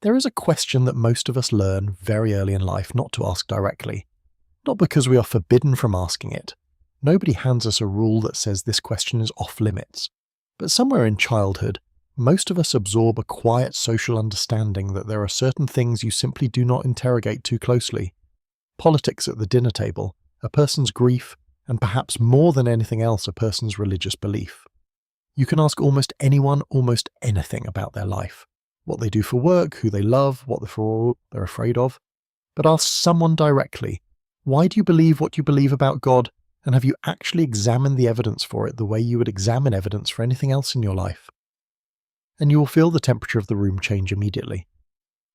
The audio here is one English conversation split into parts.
There is a question that most of us learn very early in life not to ask directly. Not because we are forbidden from asking it. Nobody hands us a rule that says this question is off limits. But somewhere in childhood, most of us absorb a quiet social understanding that there are certain things you simply do not interrogate too closely. Politics at the dinner table, a person's grief, and perhaps more than anything else, a person's religious belief. You can ask almost anyone almost anything about their life. What they do for work, who they love, what they're afraid of. But ask someone directly, why do you believe what you believe about God, and have you actually examined the evidence for it the way you would examine evidence for anything else in your life? And you will feel the temperature of the room change immediately.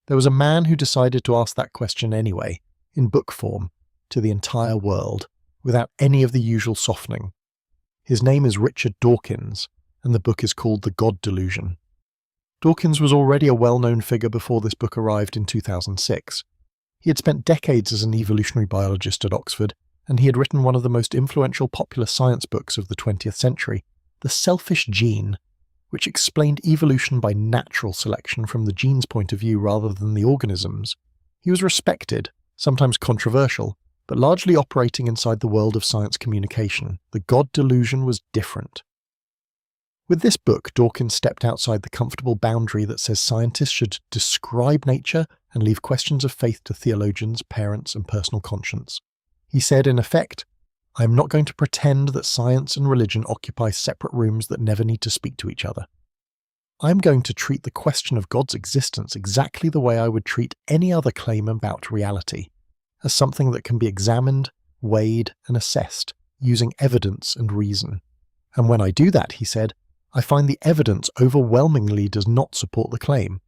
There was a man who decided to ask that question anyway, in book form, to the entire world, without any of the usual softening. His name is Richard Dawkins, and the book is called The God Delusion. Dawkins was already a well-known figure before this book arrived in 2006. He had spent decades as an evolutionary biologist at Oxford, and he had written one of the most influential popular science books of the 20th century, The Selfish Gene, which explained evolution by natural selection from the gene's point of view rather than the organism's. He was respected, sometimes controversial, but largely operating inside the world of science communication. The God Delusion was different. With this book, Dawkins stepped outside the comfortable boundary that says scientists should describe nature and leave questions of faith to theologians, parents, and personal conscience. He said, in effect, I am not going to pretend that science and religion occupy separate rooms that never need to speak to each other. I am going to treat the question of God's existence exactly the way I would treat any other claim about reality, as something that can be examined, weighed, and assessed, using evidence and reason. And when I do that, he said, I find the evidence overwhelmingly does not support the claim.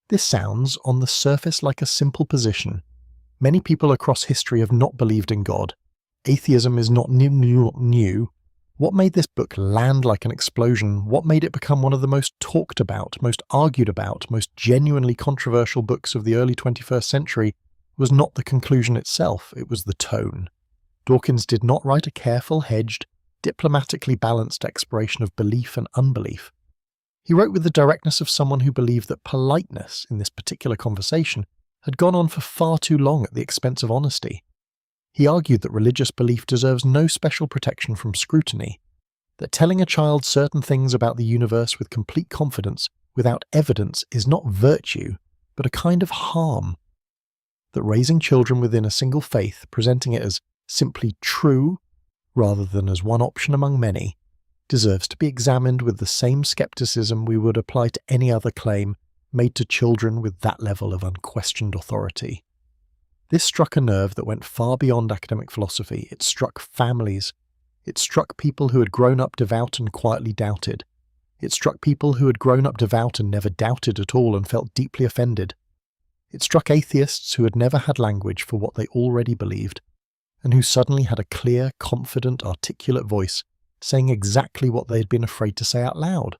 This sounds, on the surface, like a simple position. Many people across history have not believed in God. Atheism is not new. What made this book land like an explosion? What made it become one of the most talked about, most argued about, most genuinely controversial books of the early 21st century was not the conclusion itself, it was the tone. Dawkins did not write a careful, hedged, diplomatically balanced exploration of belief and unbelief. He wrote with the directness of someone who believed that politeness, in this particular conversation, had gone on for far too long at the expense of honesty. He argued that religious belief deserves no special protection from scrutiny, that telling a child certain things about the universe with complete confidence, without evidence, is not virtue, but a kind of harm, that raising children within a single faith, presenting it as simply true, rather than as one option among many, deserves to be examined with the same skepticism we would apply to any other claim made to children with that level of unquestioned authority. This struck a nerve that went far beyond academic philosophy. It struck families. It struck people who had grown up devout and quietly doubted. It struck people who had grown up devout and never doubted at all and felt deeply offended. It struck atheists who had never had language for what they already believed, and who suddenly had a clear, confident, articulate voice saying exactly what they had been afraid to say out loud.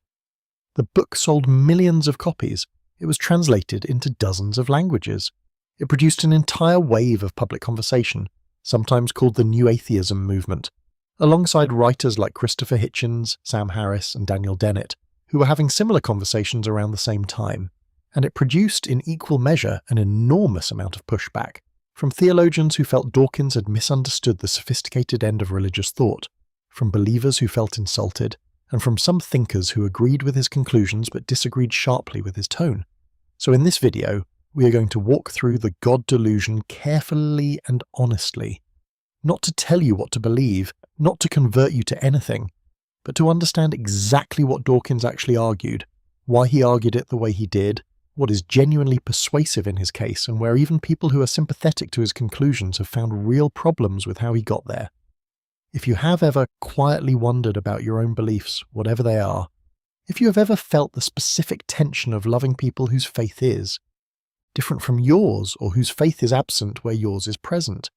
The book sold millions of copies. It was translated into dozens of languages. It produced an entire wave of public conversation, sometimes called the New Atheism movement, alongside writers like Christopher Hitchens, Sam Harris, and Daniel Dennett, who were having similar conversations around the same time. And it produced in equal measure an enormous amount of pushback, from theologians who felt Dawkins had misunderstood the sophisticated end of religious thought, from believers who felt insulted, and from some thinkers who agreed with his conclusions but disagreed sharply with his tone. So in this video, we are going to walk through the God Delusion carefully and honestly, not to tell you what to believe, not to convert you to anything, but to understand exactly what Dawkins actually argued, why he argued it the way he did, what is genuinely persuasive in his case, and where even people who are sympathetic to his conclusions have found real problems with how he got there. If you have ever quietly wondered about your own beliefs, whatever they are, if you have ever felt the specific tension of loving people whose faith is different from yours, or whose faith is absent where yours is present,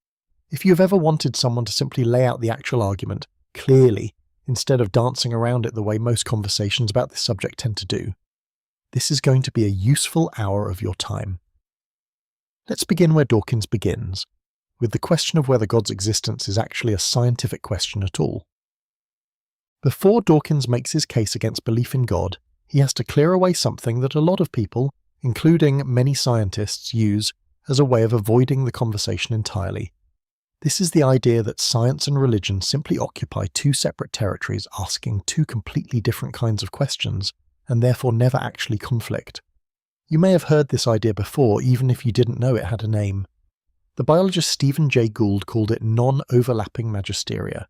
if you have ever wanted someone to simply lay out the actual argument clearly, instead of dancing around it the way most conversations about this subject tend to do, this is going to be a useful hour of your time. Let's begin where Dawkins begins, with the question of whether God's existence is actually a scientific question at all. Before Dawkins makes his case against belief in God, he has to clear away something that a lot of people, including many scientists use as a way of avoiding the conversation entirely. This is the idea that science and religion simply occupy two separate territories asking two completely different kinds of questions, and therefore never actually conflict. You may have heard this idea before, even if you didn't know it had a name. The biologist Stephen Jay Gould called it non-overlapping magisteria.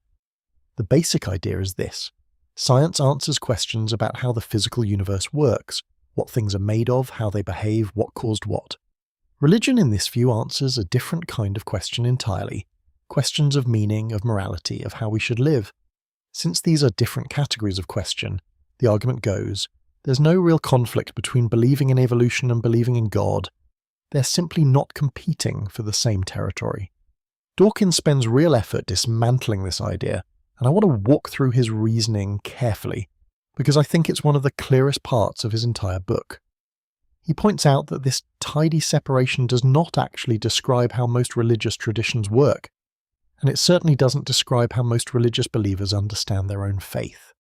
The basic idea is this: science answers questions about how the physical universe works, what things are made of, how they behave, what caused what. Religion in this view answers a different kind of question entirely. Questions of meaning, of morality, of how we should live. Since these are different categories of question, the argument goes, there's no real conflict between believing in evolution and believing in God. They're simply not competing for the same territory. Dawkins spends real effort dismantling this idea, and I want to walk through his reasoning carefully, because I think it's one of the clearest parts of his entire book. He points out that this tidy separation does not actually describe how most religious traditions work, and it certainly doesn't describe how most religious believers understand their own faith.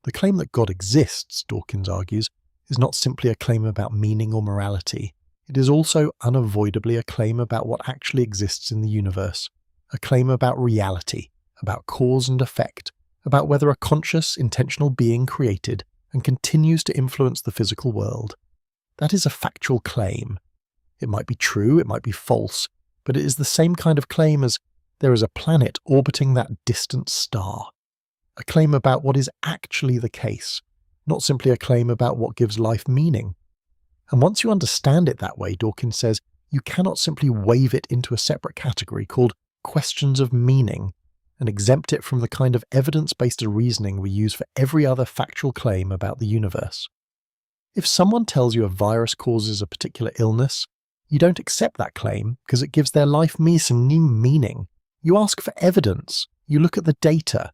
The claim that God exists, Dawkins argues, is not simply a claim about meaning or morality. It is also unavoidably a claim about what actually exists in the universe, a claim about reality, about cause and effect, about whether a conscious, intentional being created and continues to influence the physical world. That is a factual claim. It might be true, it might be false, but it is the same kind of claim as there is a planet orbiting that distant star. A claim about what is actually the case, not simply a claim about what gives life meaning. And once you understand it that way, Dawkins says, you cannot simply wave it into a separate category called questions of meaning and exempt it from the kind of evidence-based reasoning we use for every other factual claim about the universe. If someone tells you a virus causes a particular illness, you don't accept that claim because it gives their life some new meaning. You ask for evidence. You look at the data.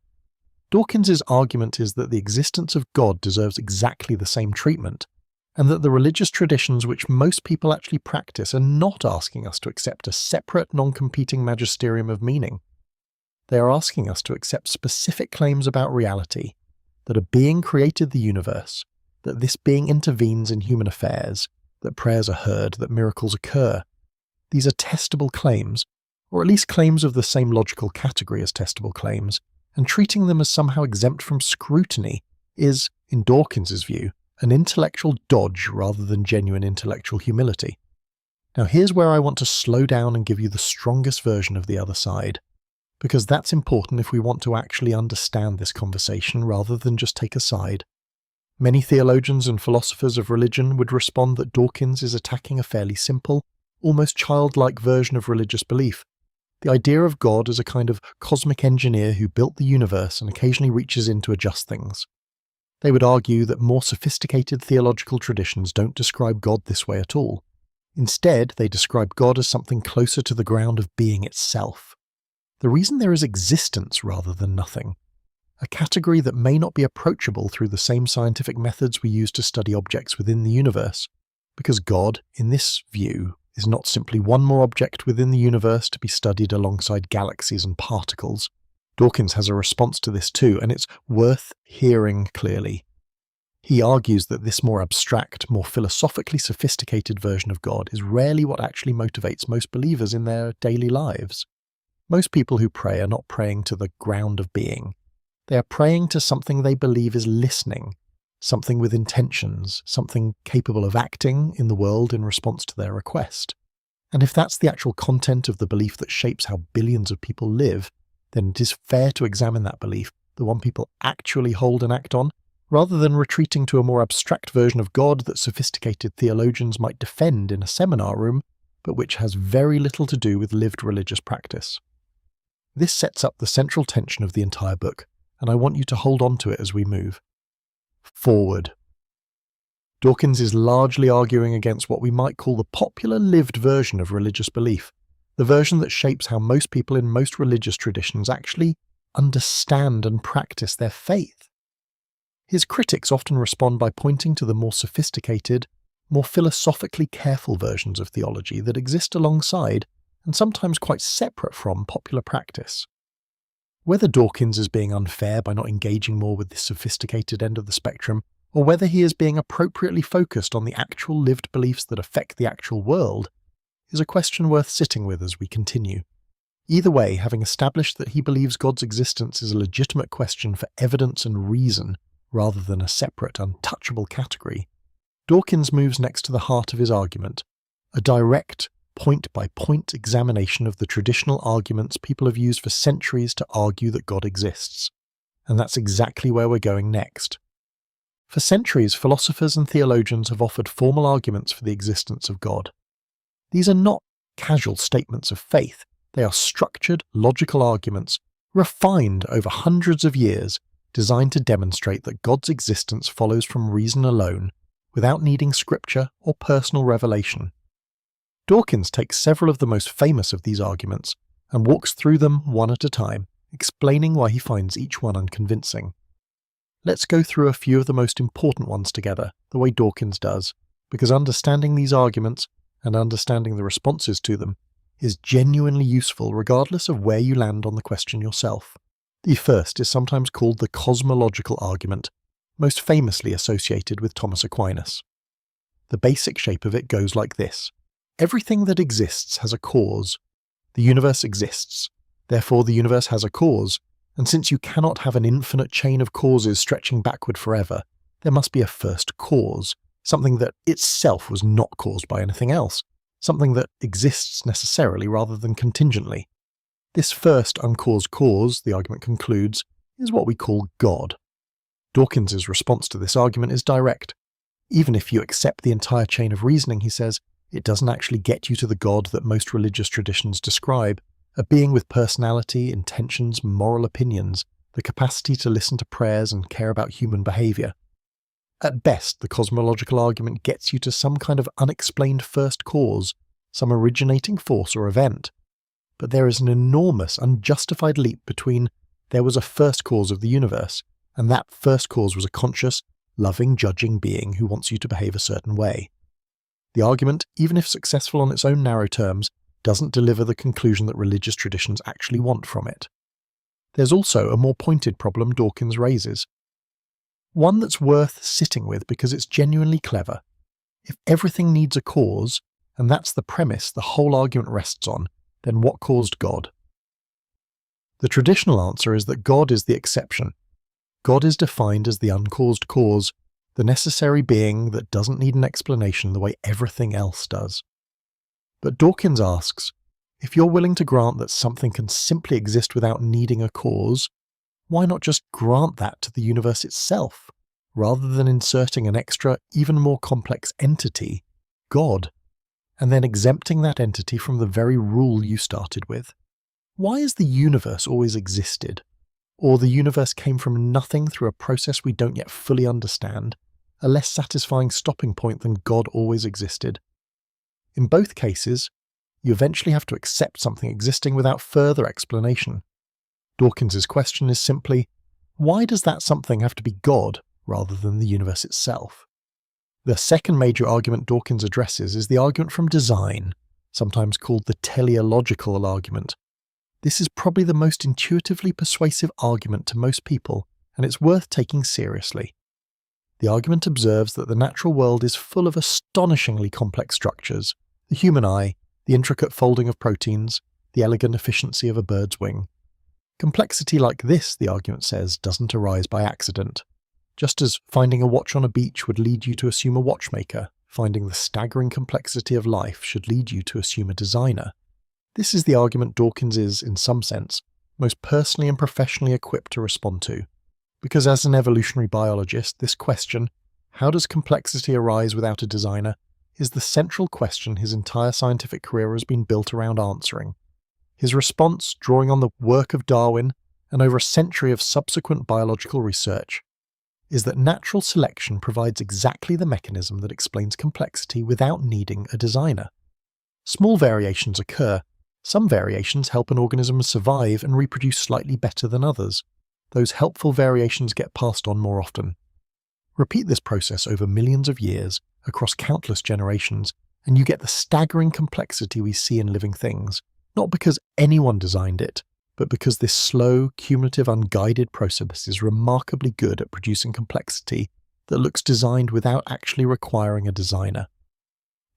Dawkins's argument is that the existence of God deserves exactly the same treatment, and that the religious traditions which most people actually practice are not asking us to accept a separate, non-competing magisterium of meaning. They are asking us to accept specific claims about reality, that a being created the universe, that this being intervenes in human affairs, that prayers are heard, that miracles occur. These are testable claims, or at least claims of the same logical category as testable claims, and treating them as somehow exempt from scrutiny is, in Dawkins's view, an intellectual dodge rather than genuine intellectual humility. Now here's where I want to slow down and give you the strongest version of the other side, because that's important if we want to actually understand this conversation rather than just take a side. Many theologians and philosophers of religion would respond that Dawkins is attacking a fairly simple, almost childlike version of religious belief. The idea of God as a kind of cosmic engineer who built the universe and occasionally reaches in to adjust things. They would argue that more sophisticated theological traditions don't describe God this way at all. Instead, they describe God as something closer to the ground of being itself. The reason there is existence rather than nothing, a category that may not be approachable through the same scientific methods we use to study objects within the universe, because God, in this view, is not simply one more object within the universe to be studied alongside galaxies and particles. Dawkins has a response to this too, and it's worth hearing clearly. He argues that this more abstract, more philosophically sophisticated version of God is rarely what actually motivates most believers in their daily lives. Most people who pray are not praying to the ground of being. They are praying to something they believe is listening, something with intentions, something capable of acting in the world in response to their request. And if that's the actual content of the belief that shapes how billions of people live, then it is fair to examine that belief, the one people actually hold and act on, rather than retreating to a more abstract version of God that sophisticated theologians might defend in a seminar room, but which has very little to do with lived religious practice. This sets up the central tension of the entire book, and I want you to hold on to it as we move. Forward. Dawkins is largely arguing against what we might call the popular lived version of religious belief, the version that shapes how most people in most religious traditions actually understand and practice their faith. His critics often respond by pointing to the more sophisticated, more philosophically careful versions of theology that exist alongside, and sometimes quite separate from, popular practice. Whether Dawkins is being unfair by not engaging more with this sophisticated end of the spectrum, or whether he is being appropriately focused on the actual lived beliefs that affect the actual world, is a question worth sitting with as we continue. Either way, having established that he believes God's existence is a legitimate question for evidence and reason rather than a separate, untouchable category, Dawkins moves next to the heart of his argument, a direct, point-by-point examination of the traditional arguments people have used for centuries to argue that God exists. And that's exactly where we're going next. For centuries, philosophers and theologians have offered formal arguments for the existence of God. These are not casual statements of faith. They are structured, logical arguments, refined over hundreds of years, designed to demonstrate that God's existence follows from reason alone, without needing scripture or personal revelation. Dawkins takes several of the most famous of these arguments and walks through them one at a time, explaining why he finds each one unconvincing. Let's go through a few of the most important ones together, the way Dawkins does, because understanding these arguments and understanding the responses to them is genuinely useful regardless of where you land on the question yourself. The first is sometimes called the cosmological argument, most famously associated with Thomas Aquinas. The basic shape of it goes like this. Everything that exists has a cause. The universe exists. Therefore, the universe has a cause, and since you cannot have an infinite chain of causes stretching backward forever, there must be a first cause, something that itself was not caused by anything else, something that exists necessarily rather than contingently. This first uncaused cause, the argument concludes, is what we call God. Dawkins's response to this argument is direct. Even if you accept the entire chain of reasoning, he says, it doesn't actually get you to the God that most religious traditions describe, a being with personality, intentions, moral opinions, the capacity to listen to prayers and care about human behaviour. At best, the cosmological argument gets you to some kind of unexplained first cause, some originating force or event. But there is an enormous, unjustified leap between there was a first cause of the universe, and that first cause was a conscious, loving, judging being who wants you to behave a certain way. The argument, even if successful on its own narrow terms, doesn't deliver the conclusion that religious traditions actually want from it. There's also a more pointed problem Dawkins raises. One that's worth sitting with because it's genuinely clever. If everything needs a cause, and that's the premise the whole argument rests on, then what caused God? The traditional answer is that God is the exception. God is defined as the uncaused cause, the necessary being that doesn't need an explanation the way everything else does. But Dawkins asks, if you're willing to grant that something can simply exist without needing a cause, why not just grant that to the universe itself, rather than inserting an extra, even more complex entity, God, and then exempting that entity from the very rule you started with? Why has the universe always existed? Or the universe came from nothing through a process we don't yet fully understand, a less satisfying stopping point than God always existed? In both cases, you eventually have to accept something existing without further explanation. Dawkins's question is simply, why does that something have to be God rather than the universe itself? The second major argument Dawkins addresses is the argument from design, sometimes called the teleological argument. This is probably the most intuitively persuasive argument to most people, and it's worth taking seriously. The argument observes that the natural world is full of astonishingly complex structures, the human eye, the intricate folding of proteins, the elegant efficiency of a bird's wing. Complexity like this, the argument says, doesn't arise by accident. Just as finding a watch on a beach would lead you to assume a watchmaker, finding the staggering complexity of life should lead you to assume a designer. This is the argument Dawkins is, in some sense, most personally and professionally equipped to respond to. Because as an evolutionary biologist, this question, how does complexity arise without a designer, is the central question his entire scientific career has been built around answering. His response, drawing on the work of Darwin and over a century of subsequent biological research, is that natural selection provides exactly the mechanism that explains complexity without needing a designer. Small variations occur. Some variations help an organism survive and reproduce slightly better than others. Those helpful variations get passed on more often. Repeat this process over millions of years, across countless generations, and you get the staggering complexity we see in living things, not because anyone designed it, but because this slow, cumulative, unguided process is remarkably good at producing complexity that looks designed without actually requiring a designer.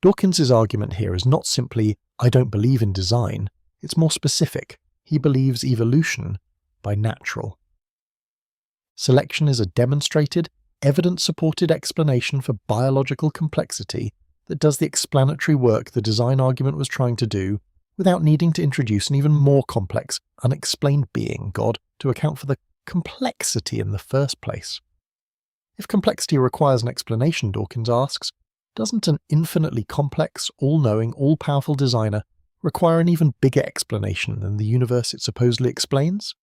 Dawkins' argument here is not simply, I don't believe in design, it's more specific. He believes evolution by natural. Selection is a demonstrated, evidence-supported explanation for biological complexity that does the explanatory work the design argument was trying to do without needing to introduce an even more complex, unexplained being, God, to account for the complexity in the first place. If complexity requires an explanation, Dawkins asks, doesn't an infinitely complex, all-knowing, all-powerful designer require an even bigger explanation than the universe it supposedly explains?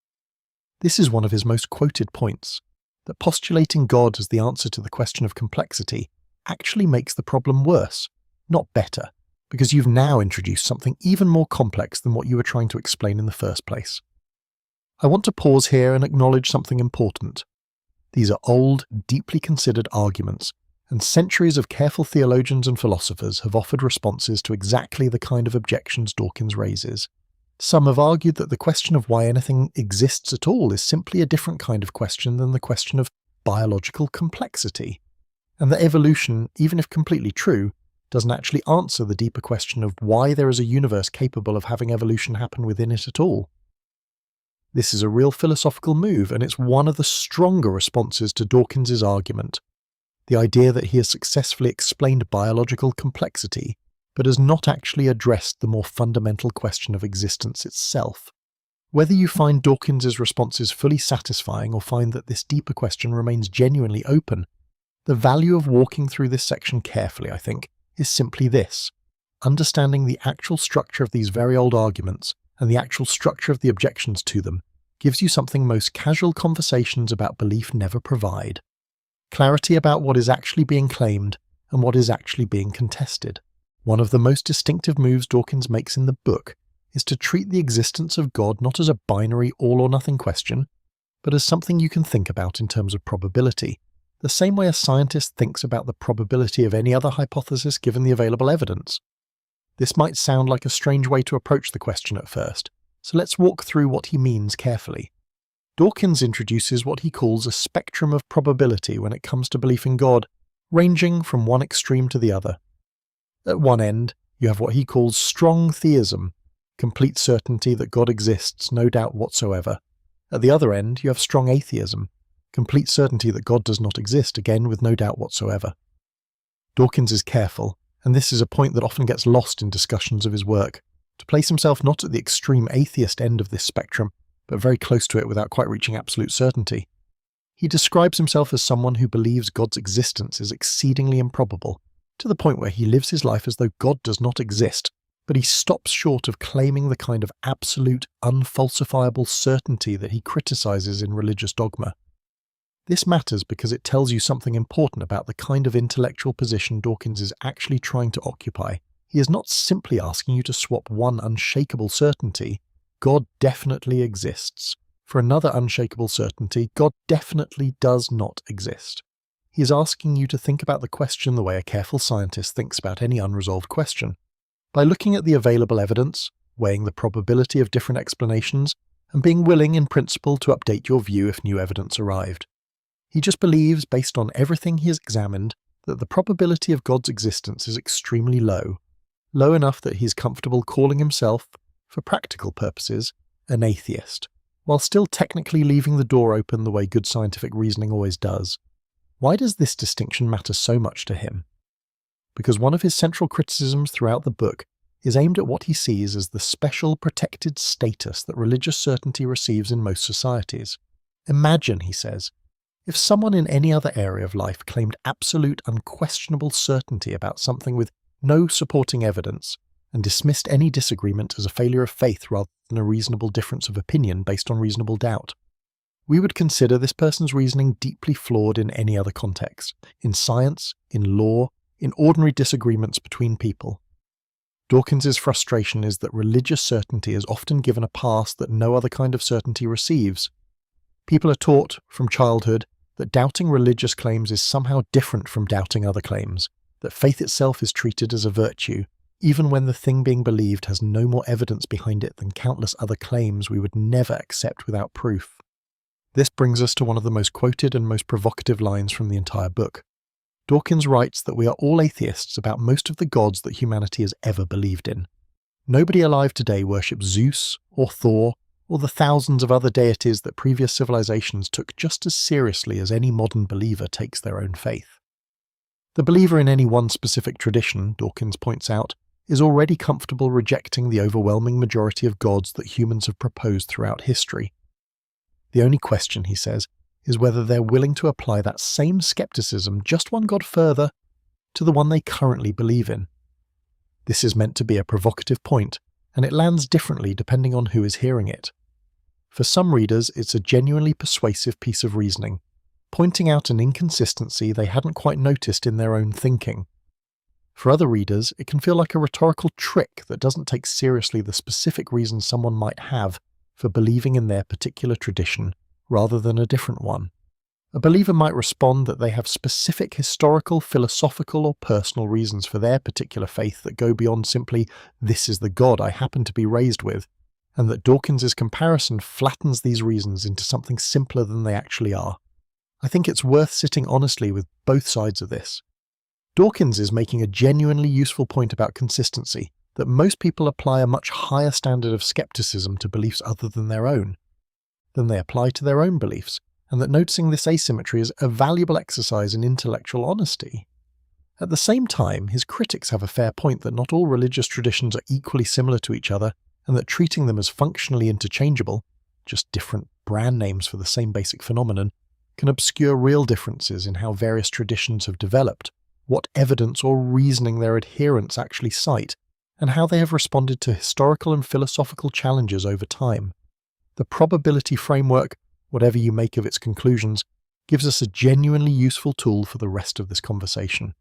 This is one of his most quoted points, that postulating God as the answer to the question of complexity actually makes the problem worse, not better, because you've now introduced something even more complex than what you were trying to explain in the first place. I want to pause here and acknowledge something important. These are old, deeply considered arguments, and centuries of careful theologians and philosophers have offered responses to exactly the kind of objections Dawkins raises. Some have argued that the question of why anything exists at all is simply a different kind of question than the question of biological complexity, and that evolution, even if completely true, doesn't actually answer the deeper question of why there is a universe capable of having evolution happen within it at all. This is a real philosophical move, and it's one of the stronger responses to Dawkins' argument. The idea that he has successfully explained biological complexity, but has not actually addressed the more fundamental question of existence itself. Whether you find Dawkins' responses fully satisfying or find that this deeper question remains genuinely open, the value of walking through this section carefully, I think, is simply this: understanding the actual structure of these very old arguments and the actual structure of the objections to them gives you something most casual conversations about belief never provide. Clarity about what is actually being claimed and what is actually being contested. One of the most distinctive moves Dawkins makes in the book is to treat the existence of God not as a binary all-or-nothing question, but as something you can think about in terms of probability, the same way a scientist thinks about the probability of any other hypothesis given the available evidence. This might sound like a strange way to approach the question at first, so let's walk through what he means carefully. Dawkins introduces what he calls a spectrum of probability when it comes to belief in God, ranging from one extreme to the other. At one end, you have what he calls strong theism, complete certainty that God exists, no doubt whatsoever. At the other end, you have strong atheism, complete certainty that God does not exist, again with no doubt whatsoever. Dawkins is careful, and this is a point that often gets lost in discussions of his work, to place himself not at the extreme atheist end of this spectrum, but very close to it without quite reaching absolute certainty. He describes himself as someone who believes God's existence is exceedingly improbable, to the point where he lives his life as though God does not exist, but he stops short of claiming the kind of absolute, unfalsifiable certainty that he criticizes in religious dogma. This matters because it tells you something important about the kind of intellectual position Dawkins is actually trying to occupy. He is not simply asking you to swap one unshakable certainty, God definitely exists, for another unshakable certainty, God definitely does not exist. He is asking you to think about the question the way a careful scientist thinks about any unresolved question. By looking at the available evidence, weighing the probability of different explanations, and being willing in principle to update your view if new evidence arrived. He just believes, based on everything he has examined, that the probability of God's existence is extremely low, low enough that he is comfortable calling himself, for practical purposes, an atheist, while still technically leaving the door open the way good scientific reasoning always does. Why does this distinction matter so much to him? Because one of his central criticisms throughout the book is aimed at what he sees as the special protected status that religious certainty receives in most societies. Imagine, he says, if someone in any other area of life claimed absolute, unquestionable certainty about something with no supporting evidence, and dismissed any disagreement as a failure of faith rather than a reasonable difference of opinion based on reasonable doubt. We would consider this person's reasoning deeply flawed in any other context, in science, in law, in ordinary disagreements between people. Dawkins's frustration is that religious certainty is often given a pass that no other kind of certainty receives. People are taught, from childhood, that doubting religious claims is somehow different from doubting other claims, that faith itself is treated as a virtue, even when the thing being believed has no more evidence behind it than countless other claims we would never accept without proof. This brings us to one of the most quoted and most provocative lines from the entire book. Dawkins writes that we are all atheists about most of the gods that humanity has ever believed in. Nobody alive today worships Zeus or Thor or the thousands of other deities that previous civilizations took just as seriously as any modern believer takes their own faith. The believer in any one specific tradition, Dawkins points out, is already comfortable rejecting the overwhelming majority of gods that humans have proposed throughout history. The only question, he says, is whether they're willing to apply that same skepticism just one god further to the one they currently believe in. This is meant to be a provocative point, and it lands differently depending on who is hearing it. For some readers, it's a genuinely persuasive piece of reasoning, pointing out an inconsistency they hadn't quite noticed in their own thinking. For other readers, it can feel like a rhetorical trick that doesn't take seriously the specific reasons someone might have for believing in their particular tradition rather than a different one. A believer might respond that they have specific historical, philosophical, or personal reasons for their particular faith that go beyond simply, "this is the God I happen to be raised with," and that Dawkins's comparison flattens these reasons into something simpler than they actually are. I think it's worth sitting honestly with both sides of this. Dawkins is making a genuinely useful point about consistency, that most people apply a much higher standard of skepticism to beliefs other than their own, than they apply to their own beliefs, and that noticing this asymmetry is a valuable exercise in intellectual honesty. At the same time, his critics have a fair point that not all religious traditions are equally similar to each other, and that treating them as functionally interchangeable, just different brand names for the same basic phenomenon, can obscure real differences in how various traditions have developed, what evidence or reasoning their adherents actually cite, and how they have responded to historical and philosophical challenges over time. The probability framework, whatever you make of its conclusions, gives us a genuinely useful tool for the rest of this conversation.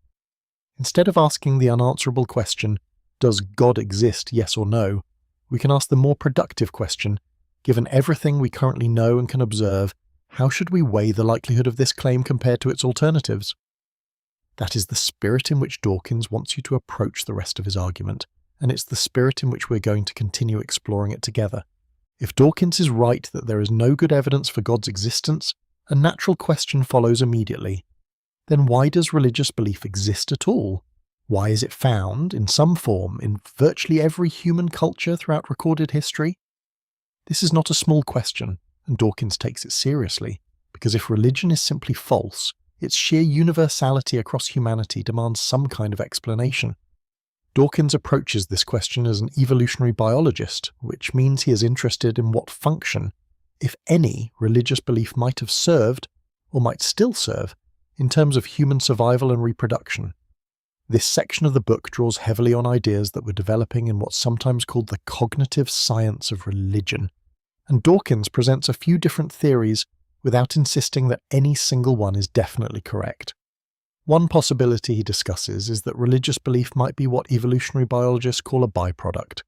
Instead of asking the unanswerable question, "Does God exist, yes or no?" we can ask the more productive question, given everything we currently know and can observe, how should we weigh the likelihood of this claim compared to its alternatives? That is the spirit in which Dawkins wants you to approach the rest of his argument, and it's the spirit in which we're going to continue exploring it together. If Dawkins is right that there is no good evidence for God's existence, a natural question follows immediately. Then why does religious belief exist at all? Why is it found, in some form, in virtually every human culture throughout recorded history? This is not a small question, and Dawkins takes it seriously, because if religion is simply false, its sheer universality across humanity demands some kind of explanation. Dawkins approaches this question as an evolutionary biologist, which means he is interested in what function, if any, religious belief might have served, or might still serve, in terms of human survival and reproduction. This section of the book draws heavily on ideas that were developing in what's sometimes called the cognitive science of religion, and Dawkins presents a few different theories without insisting that any single one is definitely correct. One possibility he discusses is that religious belief might be what evolutionary biologists call a byproduct,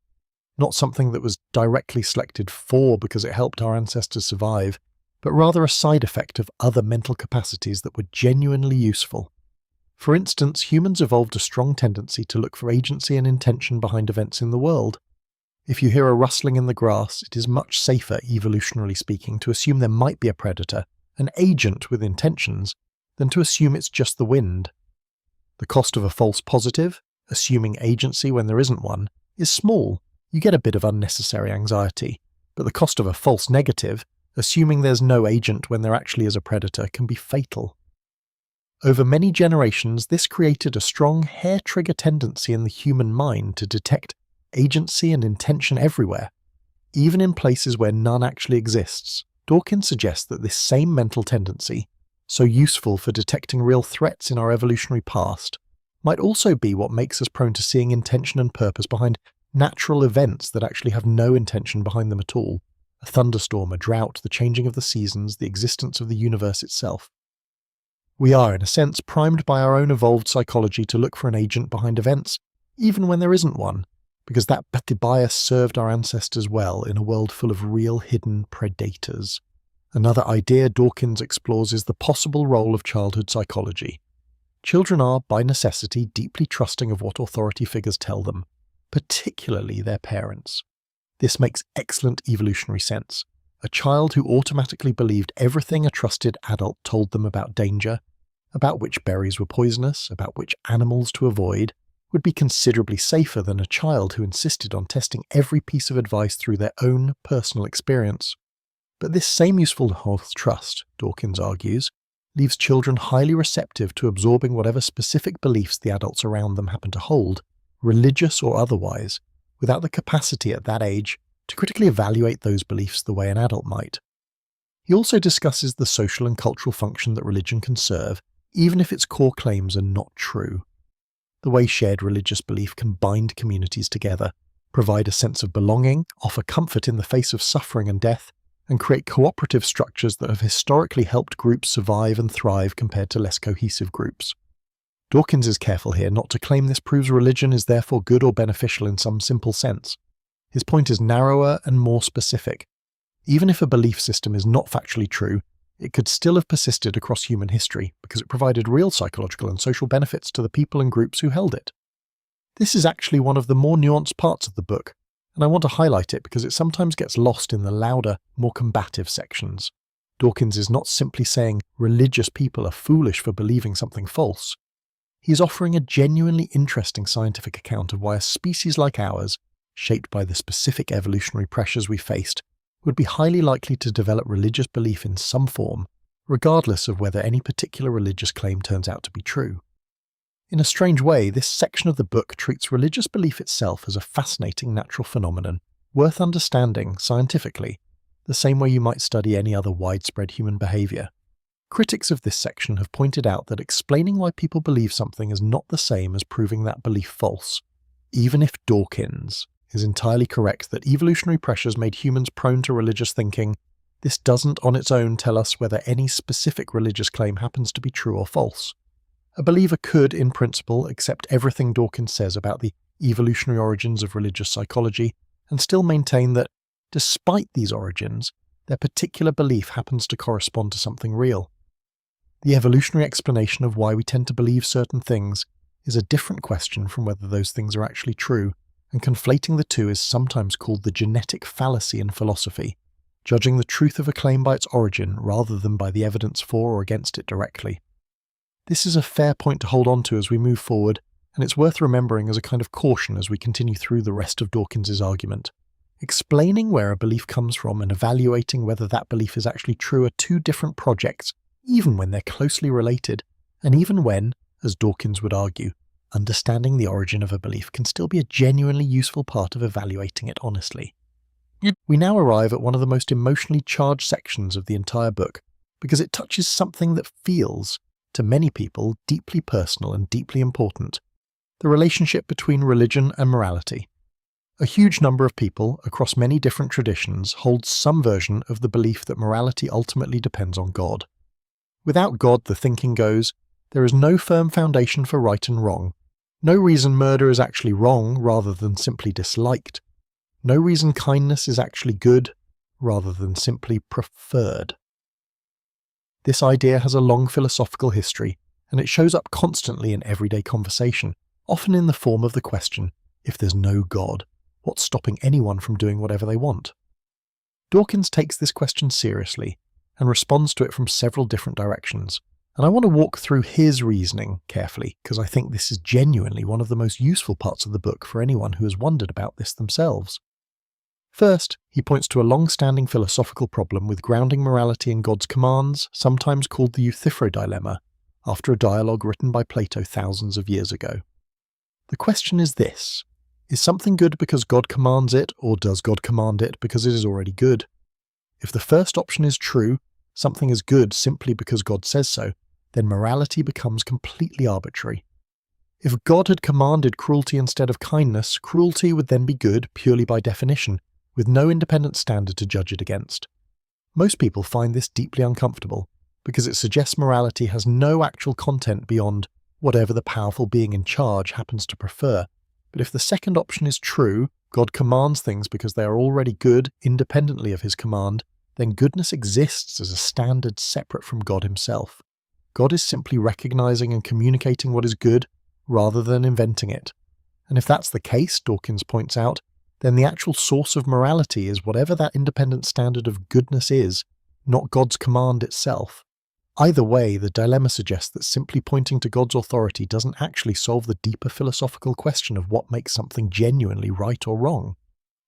not something that was directly selected for because it helped our ancestors survive, but rather a side effect of other mental capacities that were genuinely useful. For instance, humans evolved a strong tendency to look for agency and intention behind events in the world. If you hear a rustling in the grass, it is much safer, evolutionarily speaking, to assume there might be a predator, an agent with intentions, than to assume it's just the wind. The cost of a false positive, assuming agency when there isn't one, is small. You get a bit of unnecessary anxiety, but the cost of a false negative, assuming there's no agent when there actually is a predator, can be fatal. Over many generations, this created a strong hair-trigger tendency in the human mind to detect agency and intention everywhere, even in places where none actually exists. Dawkins suggests that this same mental tendency, so useful for detecting real threats in our evolutionary past, might also be what makes us prone to seeing intention and purpose behind natural events that actually have no intention behind them at all. A thunderstorm, a drought, the changing of the seasons, the existence of the universe itself. We are, in a sense, primed by our own evolved psychology to look for an agent behind events, even when there isn't one, because that bias served our ancestors well in a world full of real hidden predators. Another idea Dawkins explores is the possible role of childhood psychology. Children are, by necessity, deeply trusting of what authority figures tell them, particularly their parents. This makes excellent evolutionary sense. a child who automatically believed everything a trusted adult told them about danger, about which berries were poisonous, about which animals to avoid, would be considerably safer than a child who insisted on testing every piece of advice through their own personal experience. But this same usefulness of trust, Dawkins argues, leaves children highly receptive to absorbing whatever specific beliefs the adults around them happen to hold, religious or otherwise, without the capacity at that age to critically evaluate those beliefs the way an adult might. He also discusses the social and cultural function that religion can serve, even if its core claims are not true. The way shared religious belief can bind communities together, provide a sense of belonging, offer comfort in the face of suffering and death, and create cooperative structures that have historically helped groups survive and thrive compared to less cohesive groups. Dawkins is careful here not to claim this proves religion is therefore good or beneficial in some simple sense. His point is narrower and more specific. Even if a belief system is not factually true, it could still have persisted across human history because it provided real psychological and social benefits to the people and groups who held it. This is actually one of the more nuanced parts of the book, and I want to highlight it because it sometimes gets lost in the louder, more combative sections. Dawkins is not simply saying religious people are foolish for believing something false. He is offering a genuinely interesting scientific account of why a species like ours, shaped by the specific evolutionary pressures we faced, would be highly likely to develop religious belief in some form, regardless of whether any particular religious claim turns out to be true. In a strange way, this section of the book treats religious belief itself as a fascinating natural phenomenon, worth understanding scientifically, the same way you might study any other widespread human behaviour. Critics of this section have pointed out that explaining why people believe something is not the same as proving that belief false. Even if Dawkins is entirely correct that evolutionary pressures made humans prone to religious thinking, this doesn't on its own tell us whether any specific religious claim happens to be true or false. A believer could, in principle, accept everything Dawkins says about the evolutionary origins of religious psychology and still maintain that, despite these origins, their particular belief happens to correspond to something real. The evolutionary explanation of why we tend to believe certain things is a different question from whether those things are actually true, and conflating the two is sometimes called the genetic fallacy in philosophy, judging the truth of a claim by its origin rather than by the evidence for or against it directly. This is a fair point to hold on to as we move forward, and it's worth remembering as a kind of caution as we continue through the rest of Dawkins's argument. Explaining where a belief comes from and evaluating whether that belief is actually true are two different projects, even when they're closely related, and even when, as Dawkins would argue, understanding the origin of a belief can still be a genuinely useful part of evaluating it honestly. We now arrive at one of the most emotionally charged sections of the entire book, because it touches something that feels, to many people, deeply personal and deeply important: the relationship between religion and morality. A huge number of people, across many different traditions, hold some version of the belief that morality ultimately depends on God. Without God, the thinking goes, there is no firm foundation for right and wrong. No reason murder is actually wrong rather than simply disliked. No reason kindness is actually good rather than simply preferred. This idea has a long philosophical history, and it shows up constantly in everyday conversation, often in the form of the question, if there's no God, what's stopping anyone from doing whatever they want? Dawkins takes this question seriously and responds to it from several different directions, and I want to walk through his reasoning carefully because I think this is genuinely one of the most useful parts of the book for anyone who has wondered about this themselves. First, he points to a long-standing philosophical problem with grounding morality in God's commands, sometimes called the Euthyphro dilemma, after a dialogue written by Plato thousands of years ago. The question is this: is something good because God commands it, or does God command it because it is already good? If the first option is true, something is good simply because God says so, then morality becomes completely arbitrary. If God had commanded cruelty instead of kindness, cruelty would then be good purely by definition, with no independent standard to judge it against. Most people find this deeply uncomfortable, because it suggests morality has no actual content beyond whatever the powerful being in charge happens to prefer. But if the second option is true, God commands things because they are already good independently of his command, then goodness exists as a standard separate from God himself. God is simply recognizing and communicating what is good rather than inventing it. And if that's the case, Dawkins points out, then the actual source of morality is whatever that independent standard of goodness is, not God's command itself. Either way, the dilemma suggests that simply pointing to God's authority doesn't actually solve the deeper philosophical question of what makes something genuinely right or wrong.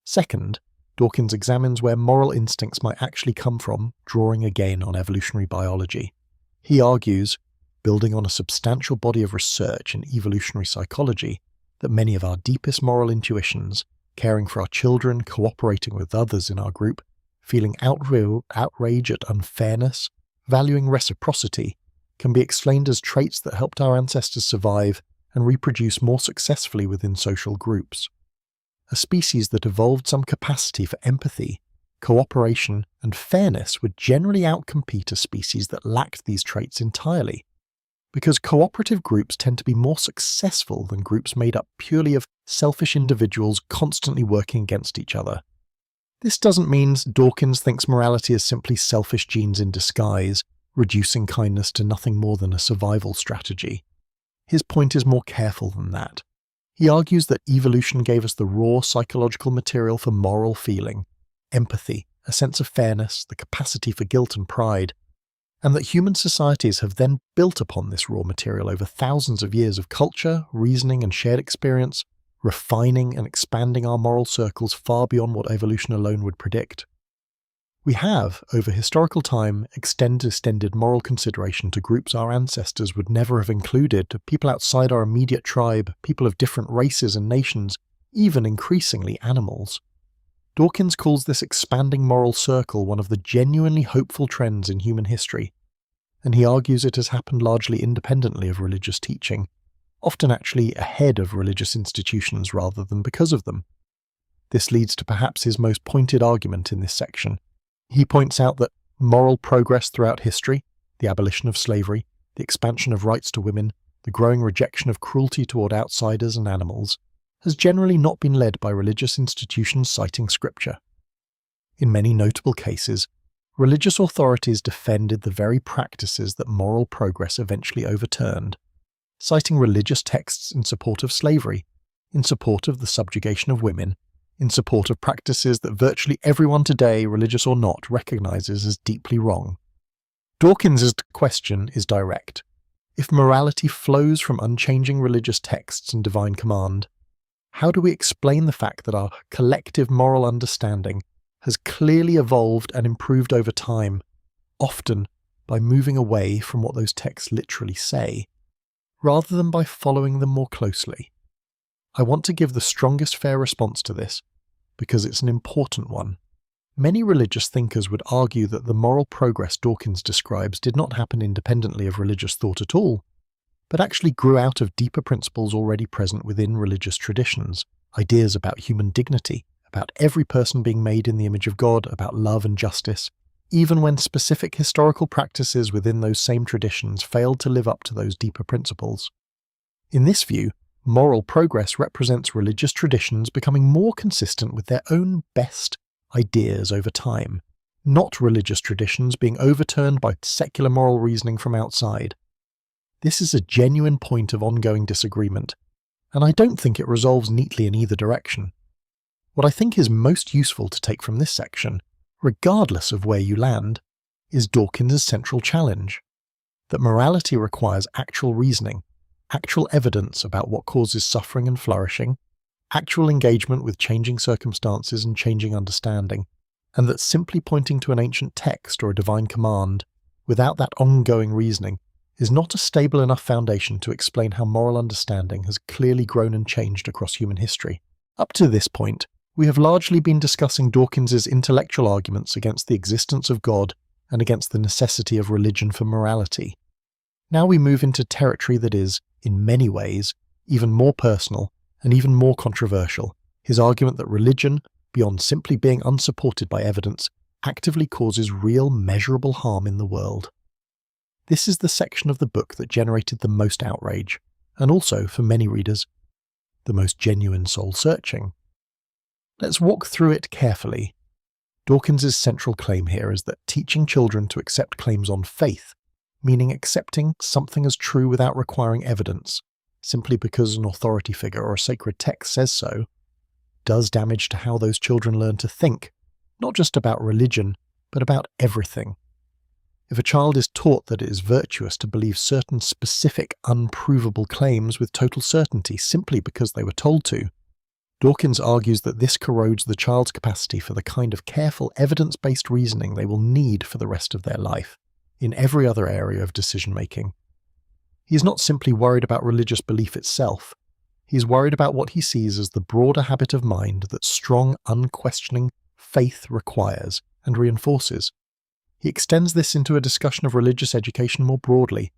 Second, Dawkins examines where moral instincts might actually come from, drawing again on evolutionary biology. He argues, building on a substantial body of research in evolutionary psychology, that many of our deepest moral intuitions, caring for our children, cooperating with others in our group, feeling outrage at unfairness, valuing reciprocity, can be explained as traits that helped our ancestors survive and reproduce more successfully within social groups. A species that evolved some capacity for empathy, cooperation, and fairness would generally outcompete a species that lacked these traits entirely, because cooperative groups tend to be more successful than groups made up purely of selfish individuals constantly working against each other. This doesn't mean Dawkins thinks morality is simply selfish genes in disguise, reducing kindness to nothing more than a survival strategy. His point is more careful than that. He argues that evolution gave us the raw psychological material for moral feeling, empathy, a sense of fairness, the capacity for guilt and pride, and that human societies have then built upon this raw material over thousands of years of culture, reasoning, and shared experience, refining and expanding our moral circles far beyond what evolution alone would predict. We have, over historical time, extended moral consideration to groups our ancestors would never have included, to people outside our immediate tribe, people of different races and nations, even increasingly animals. Dawkins calls this expanding moral circle one of the genuinely hopeful trends in human history, and he argues it has happened largely independently of religious teaching, often actually ahead of religious institutions rather than because of them. This leads to perhaps his most pointed argument in this section. He points out that moral progress throughout history, the abolition of slavery, the expansion of rights to women, the growing rejection of cruelty toward outsiders and animals, has generally not been led by religious institutions citing scripture. In many notable cases, religious authorities defended the very practices that moral progress eventually overturned, citing religious texts in support of slavery, in support of the subjugation of women, in support of practices that virtually everyone today, religious or not, recognizes as deeply wrong. Dawkins' question is direct. If morality flows from unchanging religious texts and divine command, how do we explain the fact that our collective moral understanding has clearly evolved and improved over time, often by moving away from what those texts literally say, rather than by following them more closely? I want to give the strongest fair response to this, because it's an important one. Many religious thinkers would argue that the moral progress Dawkins describes did not happen independently of religious thought at all, but actually grew out of deeper principles already present within religious traditions, ideas about human dignity, about every person being made in the image of God, about love and justice, even when specific historical practices within those same traditions failed to live up to those deeper principles. In this view, moral progress represents religious traditions becoming more consistent with their own best ideas over time, not religious traditions being overturned by secular moral reasoning from outside. This is a genuine point of ongoing disagreement, and I don't think it resolves neatly in either direction. What I think is most useful to take from this section, regardless of where you land, is Dawkins' central challenge, that morality requires actual reasoning, actual evidence about what causes suffering and flourishing, actual engagement with changing circumstances and changing understanding, and that simply pointing to an ancient text or a divine command, without that ongoing reasoning, is not a stable enough foundation to explain how moral understanding has clearly grown and changed across human history. Up to this point, we have largely been discussing Dawkins' intellectual arguments against the existence of God and against the necessity of religion for morality. Now we move into territory that is, in many ways, even more personal and even more controversial, his argument that religion, beyond simply being unsupported by evidence, actively causes real measurable harm in the world. This is the section of the book that generated the most outrage, and also, for many readers, the most genuine soul-searching. Let's walk through it carefully. Dawkins' central claim here is that teaching children to accept claims on faith, meaning accepting something as true without requiring evidence, simply because an authority figure or a sacred text says so, does damage to how those children learn to think, not just about religion, but about everything. If a child is taught that it is virtuous to believe certain specific, unprovable claims with total certainty simply because they were told to, Dawkins argues that this corrodes the child's capacity for the kind of careful, evidence-based reasoning they will need for the rest of their life, in every other area of decision-making. He is not simply worried about religious belief itself. He is worried about what he sees as the broader habit of mind that strong, unquestioning faith requires and reinforces. He extends this into a discussion of religious education more broadly,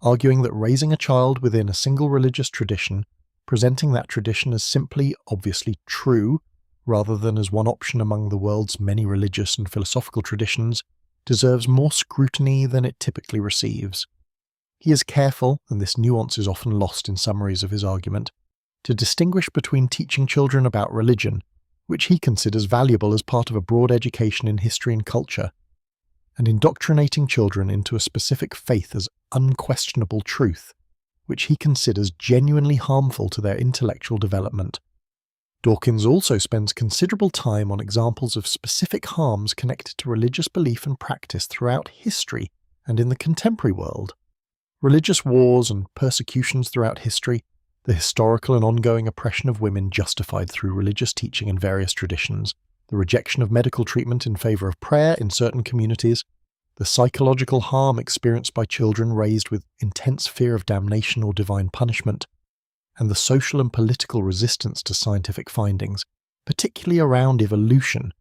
arguing that raising a child within a single religious tradition, presenting that tradition as simply, obviously true, rather than as one option among the world's many religious and philosophical traditions, deserves more scrutiny than it typically receives. He is careful, and this nuance is often lost in summaries of his argument, to distinguish between teaching children about religion, which he considers valuable as part of a broad education in history and culture, and indoctrinating children into a specific faith as unquestionable truth, which he considers genuinely harmful to their intellectual development. Dawkins also spends considerable time on examples of specific harms connected to religious belief and practice throughout history and in the contemporary world. Religious wars and persecutions throughout history, the historical and ongoing oppression of women justified through religious teaching in various traditions, the rejection of medical treatment in favour of prayer in certain communities, the psychological harm experienced by children raised with intense fear of damnation or divine punishment, and the social and political resistance to scientific findings, particularly around evolution,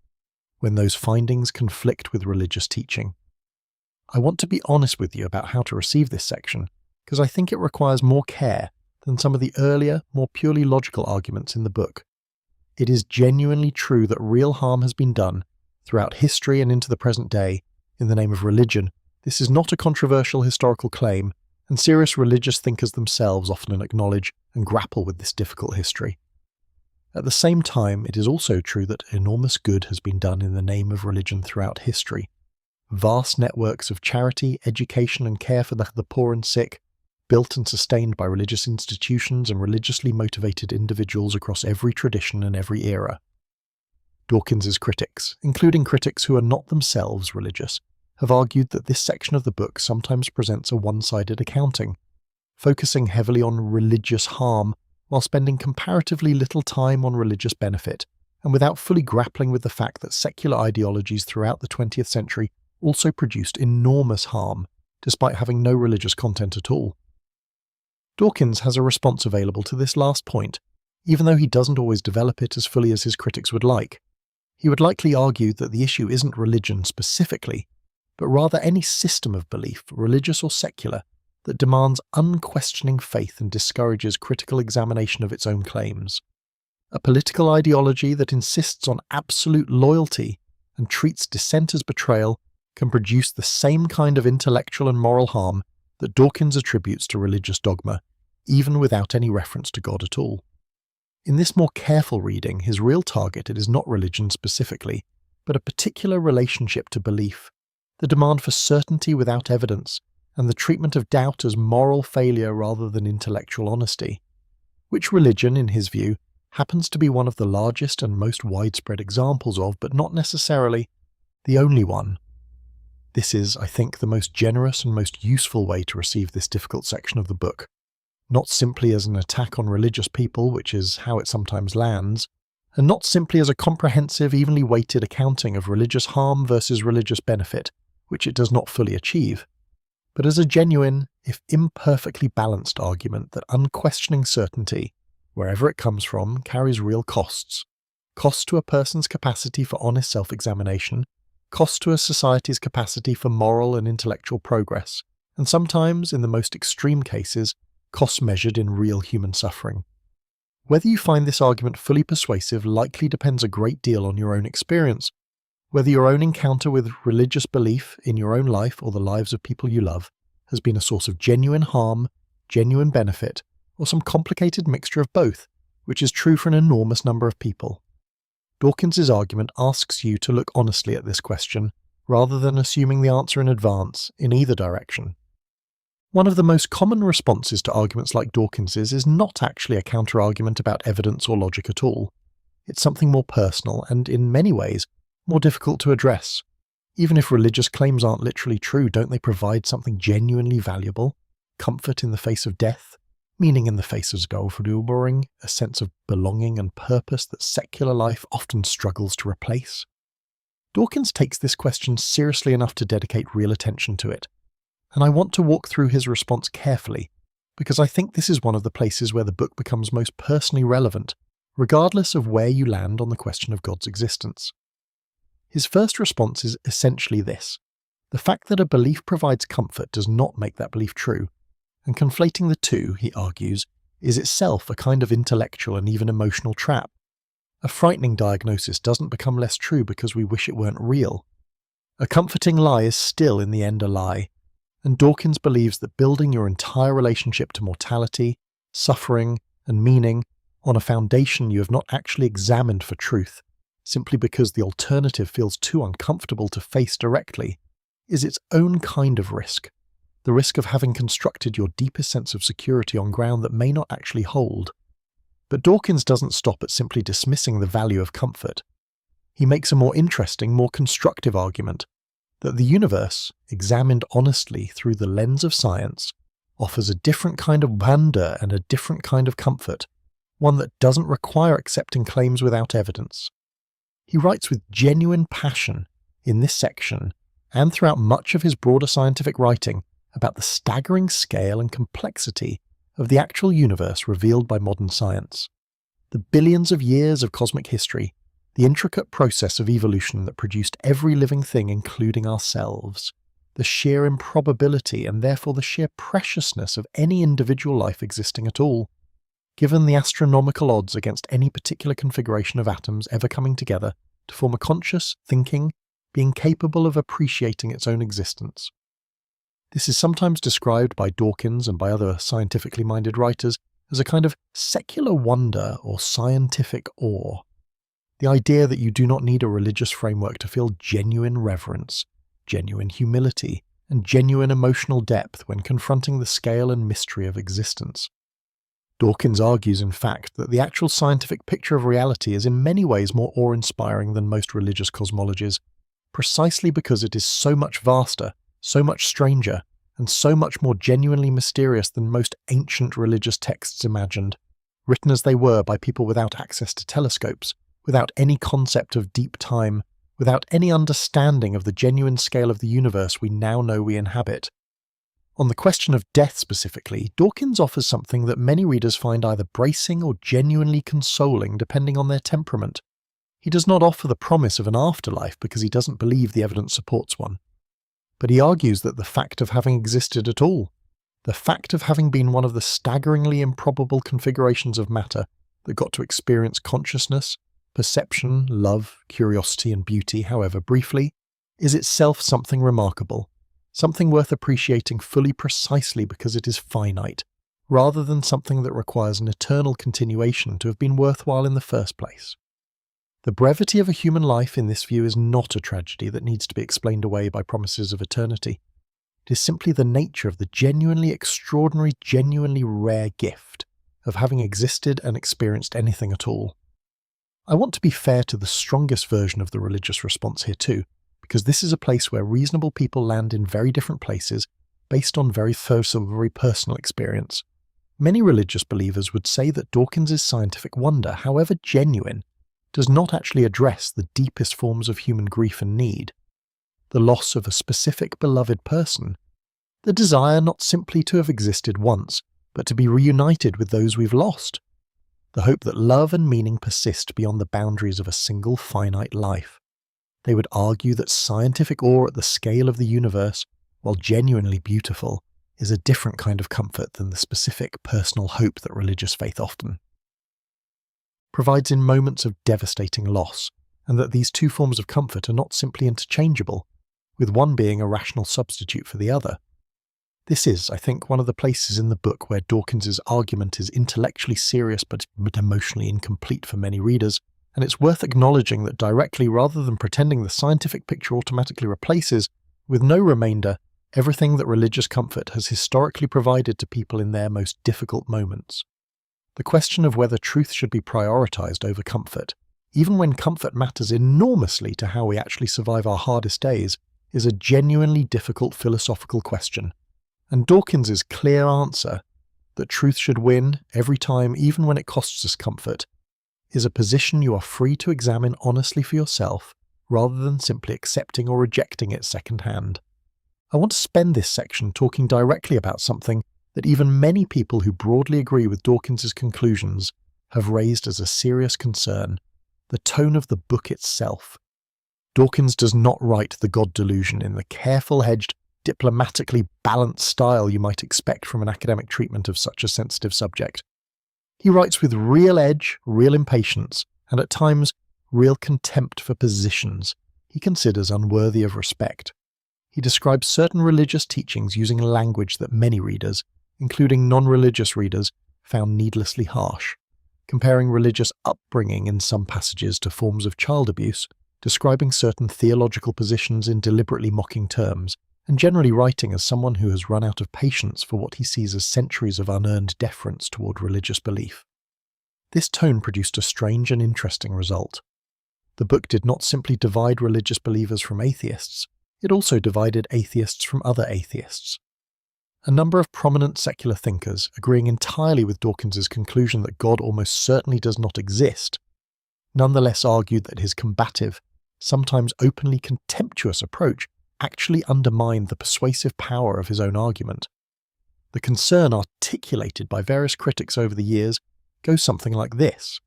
when those findings conflict with religious teaching. I want to be honest with you about how to receive this section, because I think it requires more care than some of the earlier, more purely logical arguments in the book. It is genuinely true that real harm has been done, throughout history and into the present day, in the name of religion. This is not a controversial historical claim, and serious religious thinkers themselves often acknowledge and grapple with this difficult history. At the same time, it is also true that enormous good has been done in the name of religion throughout history. Vast networks of charity, education and care for the poor and sick, built and sustained by religious institutions and religiously motivated individuals across every tradition and every era. Dawkins's critics, including critics who are not themselves religious, have argued that this section of the book sometimes presents a one-sided accounting, focusing heavily on religious harm while spending comparatively little time on religious benefit, and without fully grappling with the fact that secular ideologies throughout the 20th century also produced enormous harm, despite having no religious content at all. Dawkins has a response available to this last point, even though he doesn't always develop it as fully as his critics would like. He would likely argue that the issue isn't religion specifically, but rather any system of belief, religious or secular, that demands unquestioning faith and discourages critical examination of its own claims. A political ideology that insists on absolute loyalty and treats dissent as betrayal can produce the same kind of intellectual and moral harm that Dawkins attributes to religious dogma, even without any reference to God at all. In this more careful reading, his real target is not religion specifically, but a particular relationship to belief, the demand for certainty without evidence, and the treatment of doubt as moral failure rather than intellectual honesty, which religion, in his view, happens to be one of the largest and most widespread examples of, but not necessarily the only one. This is, I think, the most generous and most useful way to receive this difficult section of the book, not simply as an attack on religious people, which is how it sometimes lands, and not simply as a comprehensive, evenly weighted accounting of religious harm versus religious benefit, which it does not fully achieve, but as a genuine, if imperfectly balanced argument that unquestioning certainty, wherever it comes from, carries real costs. Costs to a person's capacity for honest self-examination, costs to a society's capacity for moral and intellectual progress, and sometimes, in the most extreme cases, costs measured in real human suffering. Whether you find this argument fully persuasive likely depends a great deal on your own experience, whether your own encounter with religious belief in your own life or the lives of people you love has been a source of genuine harm, genuine benefit, or some complicated mixture of both, which is true for an enormous number of people. Dawkins's argument asks you to look honestly at this question, rather than assuming the answer in advance, in either direction. One of the most common responses to arguments like Dawkins's is not actually a counter-argument about evidence or logic at all. It's something more personal and, in many ways, more difficult to address. Even if religious claims aren't literally true, don't they provide something genuinely valuable? Comfort in the face of death, meaning in the face of Skolverduring, a sense of belonging and purpose that secular life often struggles to replace. Dawkins takes this question seriously enough to dedicate real attention to it, and I want to walk through his response carefully, because I think this is one of the places where the book becomes most personally relevant, regardless of where you land on the question of God's existence. His first response is essentially this: the fact that a belief provides comfort does not make that belief true, and conflating the two, he argues, is itself a kind of intellectual and even emotional trap. A frightening diagnosis doesn't become less true because we wish it weren't real. A comforting lie is still in the end a lie, and Dawkins believes that building your entire relationship to mortality, suffering, and meaning on a foundation you have not actually examined for truth, simply because the alternative feels too uncomfortable to face directly, is its own kind of risk. The risk of having constructed your deepest sense of security on ground that may not actually hold. But Dawkins doesn't stop at simply dismissing the value of comfort. He makes a more interesting, more constructive argument that the universe, examined honestly through the lens of science, offers a different kind of wonder and a different kind of comfort, one that doesn't require accepting claims without evidence. He writes with genuine passion in this section, and throughout much of his broader scientific writing, about the staggering scale and complexity of the actual universe revealed by modern science. The billions of years of cosmic history, the intricate process of evolution that produced every living thing including ourselves, the sheer improbability and therefore the sheer preciousness of any individual life existing at all, given the astronomical odds against any particular configuration of atoms ever coming together to form a conscious, thinking, being capable of appreciating its own existence. This is sometimes described by Dawkins and by other scientifically minded writers as a kind of secular wonder or scientific awe. The idea that you do not need a religious framework to feel genuine reverence, genuine humility, and genuine emotional depth when confronting the scale and mystery of existence. Dawkins argues, in fact, that the actual scientific picture of reality is in many ways more awe-inspiring than most religious cosmologies, precisely because it is so much vaster, so much stranger, and so much more genuinely mysterious than most ancient religious texts imagined, written as they were by people without access to telescopes, without any concept of deep time, without any understanding of the genuine scale of the universe we now know we inhabit. On the question of death specifically, Dawkins offers something that many readers find either bracing or genuinely consoling depending on their temperament. He does not offer the promise of an afterlife because he doesn't believe the evidence supports one. But he argues that the fact of having existed at all, the fact of having been one of the staggeringly improbable configurations of matter that got to experience consciousness, perception, love, curiosity, and beauty, however briefly, is itself something remarkable, something worth appreciating fully precisely because it is finite, rather than something that requires an eternal continuation to have been worthwhile in the first place. The brevity of a human life in this view is not a tragedy that needs to be explained away by promises of eternity. It is simply the nature of the genuinely extraordinary, genuinely rare gift of having existed and experienced anything at all. I want to be fair to the strongest version of the religious response here too, because this is a place where reasonable people land in very different places based on very personal experience. Many religious believers would say that Dawkins's scientific wonder, however genuine, does not actually address the deepest forms of human grief and need. The loss of a specific beloved person, the desire not simply to have existed once, but to be reunited with those we've lost, the hope that love and meaning persist beyond the boundaries of a single finite life. They would argue that scientific awe at the scale of the universe, while genuinely beautiful, is a different kind of comfort than the specific personal hope that religious faith often provides in moments of devastating loss, and that these two forms of comfort are not simply interchangeable, with one being a rational substitute for the other. This is, I think, one of the places in the book where Dawkins's argument is intellectually serious but emotionally incomplete for many readers, and it's worth acknowledging that directly, rather than pretending the scientific picture automatically replaces, with no remainder, everything that religious comfort has historically provided to people in their most difficult moments. The question of whether truth should be prioritized over comfort even when comfort matters enormously to how we actually survive our hardest days, is a genuinely difficult philosophical question. And Dawkins' clear answer, that truth should win every time even when it costs us comfort, is a position you are free to examine honestly for yourself rather than simply accepting or rejecting it secondhand. I want to spend this section talking directly about something that even many people who broadly agree with Dawkins' conclusions have raised as a serious concern: the tone of the book itself. Dawkins does not write the God delusion in the careful-edged, diplomatically balanced style you might expect from an academic treatment of such a sensitive subject. He writes with real edge, real impatience, and at times real contempt for positions he considers unworthy of respect. He describes certain religious teachings using language that many readers, including non-religious readers, found needlessly harsh, comparing religious upbringing in some passages to forms of child abuse, describing certain theological positions in deliberately mocking terms, and generally writing as someone who has run out of patience for what he sees as centuries of unearned deference toward religious belief. This tone produced a strange and interesting result. The book did not simply divide religious believers from atheists, it also divided atheists from other atheists. A number of prominent secular thinkers, agreeing entirely with Dawkins' conclusion that God almost certainly does not exist, nonetheless argued that his combative, sometimes openly contemptuous approach actually undermined the persuasive power of his own argument. The concern articulated by various critics over the years goes something like this.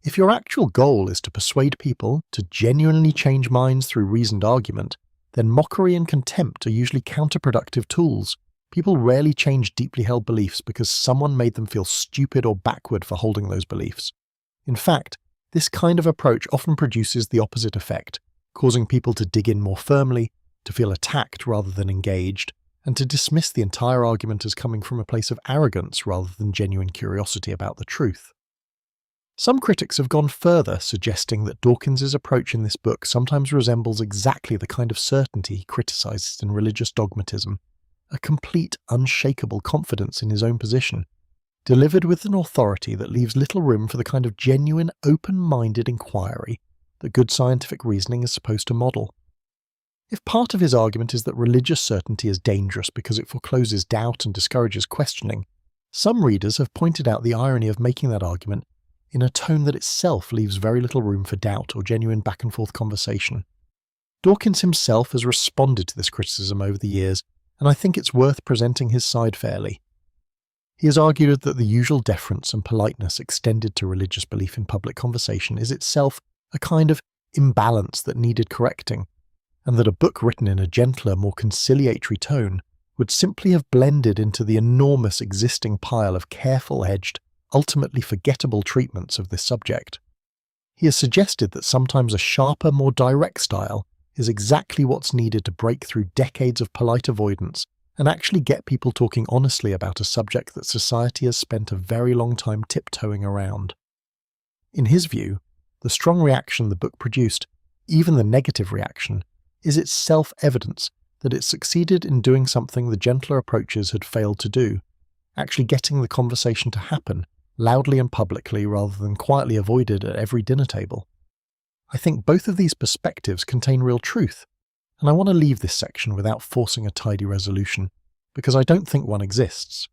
If your actual goal is to persuade people to genuinely change minds through reasoned argument, then mockery and contempt are usually counterproductive tools. People rarely change deeply held beliefs because someone made them feel stupid or backward for holding those beliefs. In fact, this kind of approach often produces the opposite effect, causing people to dig in more firmly, to feel attacked rather than engaged, and to dismiss the entire argument as coming from a place of arrogance rather than genuine curiosity about the truth. Some critics have gone further, suggesting that Dawkins' approach in this book sometimes resembles exactly the kind of certainty he criticizes in religious dogmatism, a complete, unshakable confidence in his own position, delivered with an authority that leaves little room for the kind of genuine, open-minded inquiry that good scientific reasoning is supposed to model. If part of his argument is that religious certainty is dangerous because it forecloses doubt and discourages questioning, some readers have pointed out the irony of making that argument in a tone that itself leaves very little room for doubt or genuine back-and-forth conversation. Dawkins himself has responded to this criticism over the years, and I think it's worth presenting his side fairly. He has argued that the usual deference and politeness extended to religious belief in public conversation is itself a kind of imbalance that needed correcting, and that a book written in a gentler, more conciliatory tone would simply have blended into the enormous existing pile of careful-edged, ultimately forgettable treatments of this subject. He has suggested that sometimes a sharper, more direct style is exactly what's needed to break through decades of polite avoidance and actually get people talking honestly about a subject that society has spent a very long time tiptoeing around. In his view, the strong reaction the book produced, even the negative reaction, is itself evidence that it succeeded in doing something the gentler approaches had failed to do, actually getting the conversation to happen, loudly and publicly rather than quietly avoided at every dinner table. I think both of these perspectives contain real truth, and I want to leave this section without forcing a tidy resolution, because I don't think one exists.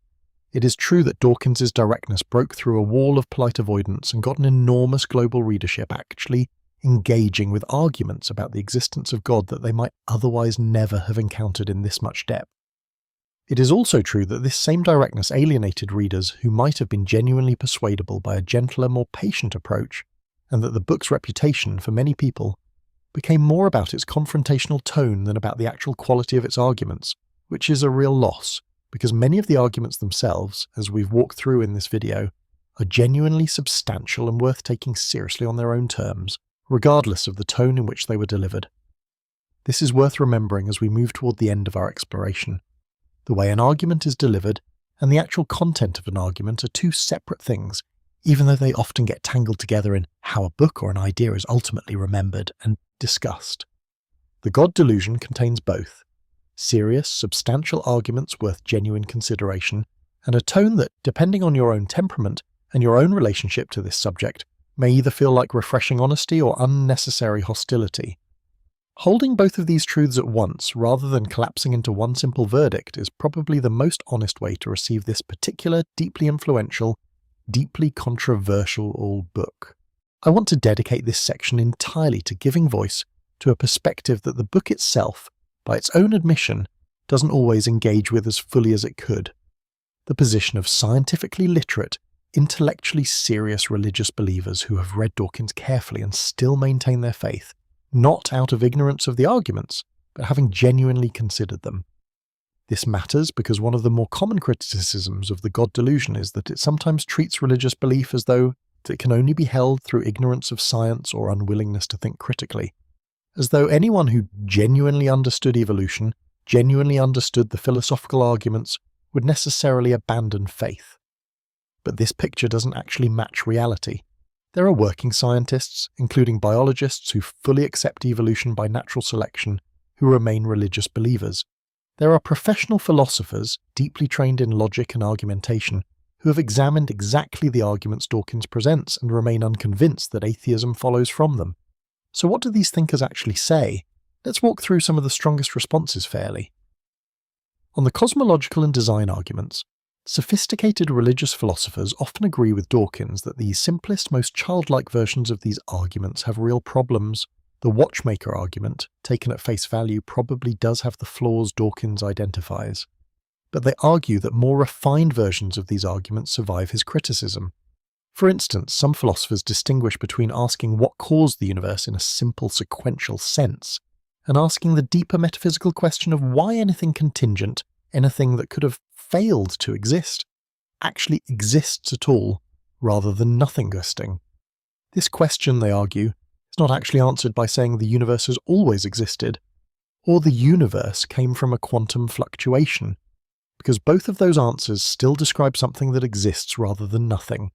It is true that Dawkins' directness broke through a wall of polite avoidance and got an enormous global readership actually engaging with arguments about the existence of God that they might otherwise never have encountered in this much depth. It is also true that this same directness alienated readers who might have been genuinely persuadable by a gentler, more patient approach, and that the book's reputation, for many people, became more about its confrontational tone than about the actual quality of its arguments, which is a real loss, because many of the arguments themselves, as we've walked through in this video, are genuinely substantial and worth taking seriously on their own terms, regardless of the tone in which they were delivered. This is worth remembering as we move toward the end of our exploration. The way an argument is delivered and the actual content of an argument are two separate things, even though they often get tangled together in how a book or an idea is ultimately remembered and discussed. The God delusion contains both: serious, substantial arguments worth genuine consideration, and a tone that, depending on your own temperament and your own relationship to this subject, may either feel like refreshing honesty or unnecessary hostility. Holding both of these truths at once, rather than collapsing into one simple verdict, is probably the most honest way to receive this particular, deeply influential, deeply controversial book. I want to dedicate this section entirely to giving voice to a perspective that the book itself, by its own admission, doesn't always engage with as fully as it could. The position of scientifically literate, intellectually serious religious believers who have read Dawkins carefully and still maintain their faith, not out of ignorance of the arguments, but having genuinely considered them. This matters because one of the more common criticisms of the God delusion is that it sometimes treats religious belief as though it can only be held through ignorance of science or unwillingness to think critically, as though anyone who genuinely understood evolution, genuinely understood the philosophical arguments, would necessarily abandon faith. But this picture doesn't actually match reality. There are working scientists, including biologists who fully accept evolution by natural selection, who remain religious believers. There are professional philosophers, deeply trained in logic and argumentation, who have examined exactly the arguments Dawkins presents and remain unconvinced that atheism follows from them. So what do these thinkers actually say? Let's walk through some of the strongest responses fairly. On the cosmological and design arguments, sophisticated religious philosophers often agree with Dawkins that the simplest, most childlike versions of these arguments have real problems. The watchmaker argument, taken at face value, probably does have the flaws Dawkins identifies. But they argue that more refined versions of these arguments survive his criticism. For instance, some philosophers distinguish between asking what caused the universe in a simple sequential sense, and asking the deeper metaphysical question of why anything contingent, anything that could have failed to exist, actually exists at all, rather than nothing existing. This question, they argue, is not actually answered by saying the universe has always existed, or the universe came from a quantum fluctuation, because both of those answers still describe something that exists rather than nothing.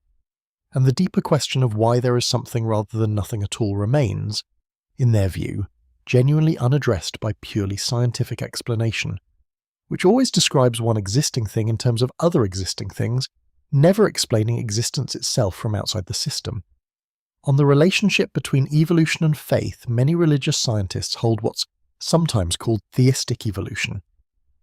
And the deeper question of why there is something rather than nothing at all remains, in their view, genuinely unaddressed by purely scientific explanation, which always describes one existing thing in terms of other existing things, never explaining existence itself from outside the system. On the relationship between evolution and faith, many religious scientists hold what's sometimes called theistic evolution,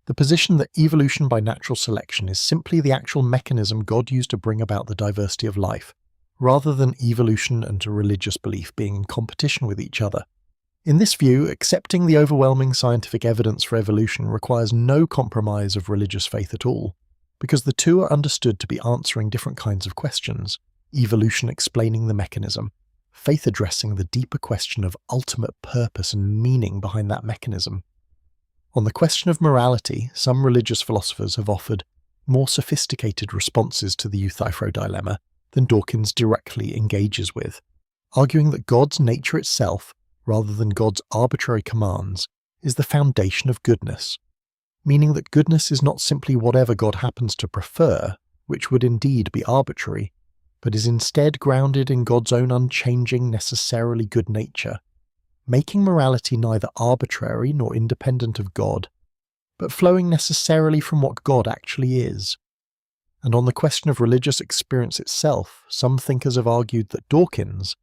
the position that evolution by natural selection is simply the actual mechanism God used to bring about the diversity of life, rather than evolution and a religious belief being in competition with each other. In this view, accepting the overwhelming scientific evidence for evolution requires no compromise of religious faith at all, because the two are understood to be answering different kinds of questions, evolution explaining the mechanism, faith addressing the deeper question of ultimate purpose and meaning behind that mechanism. On the question of morality, some religious philosophers have offered more sophisticated responses to the Euthyphro dilemma than Dawkins directly engages with, arguing that God's nature itself, rather than God's arbitrary commands, is the foundation of goodness, meaning that goodness is not simply whatever God happens to prefer, which would indeed be arbitrary, but is instead grounded in God's own unchanging, necessarily good nature, making morality neither arbitrary nor independent of God, but flowing necessarily from what God actually is. And on the question of religious experience itself, some thinkers have argued that Dawkins,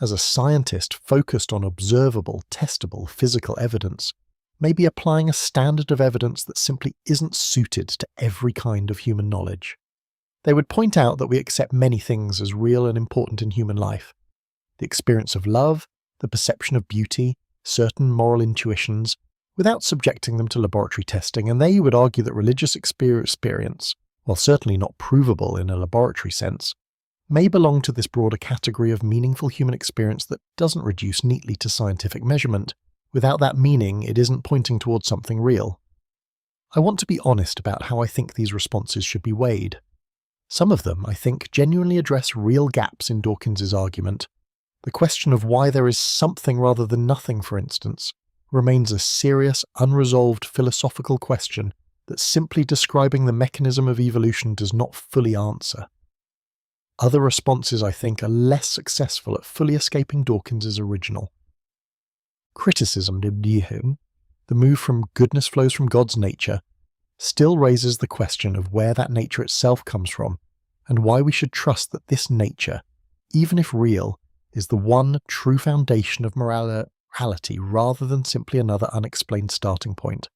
as a scientist focused on observable, testable, physical evidence, may be applying a standard of evidence that simply isn't suited to every kind of human knowledge. They would point out that we accept many things as real and important in human life. The experience of love, the perception of beauty, certain moral intuitions, without subjecting them to laboratory testing, and they would argue that religious experience, while certainly not provable in a laboratory sense, may belong to this broader category of meaningful human experience that doesn't reduce neatly to scientific measurement. Without that meaning, it isn't pointing towards something real. I want to be honest about how I think these responses should be weighed. Some of them, I think, genuinely address real gaps in Dawkins's argument. The question of why there is something rather than nothing, for instance, remains a serious, unresolved philosophical question that simply describing the mechanism of evolution does not fully answer. Other responses, I think, are less successful at fully escaping Dawkins's original. Criticism, the move from goodness flows from God's nature, still raises the question of where that nature itself comes from, and why we should trust that this nature, even if real, is the one true foundation of morality rather than simply another unexplained starting point.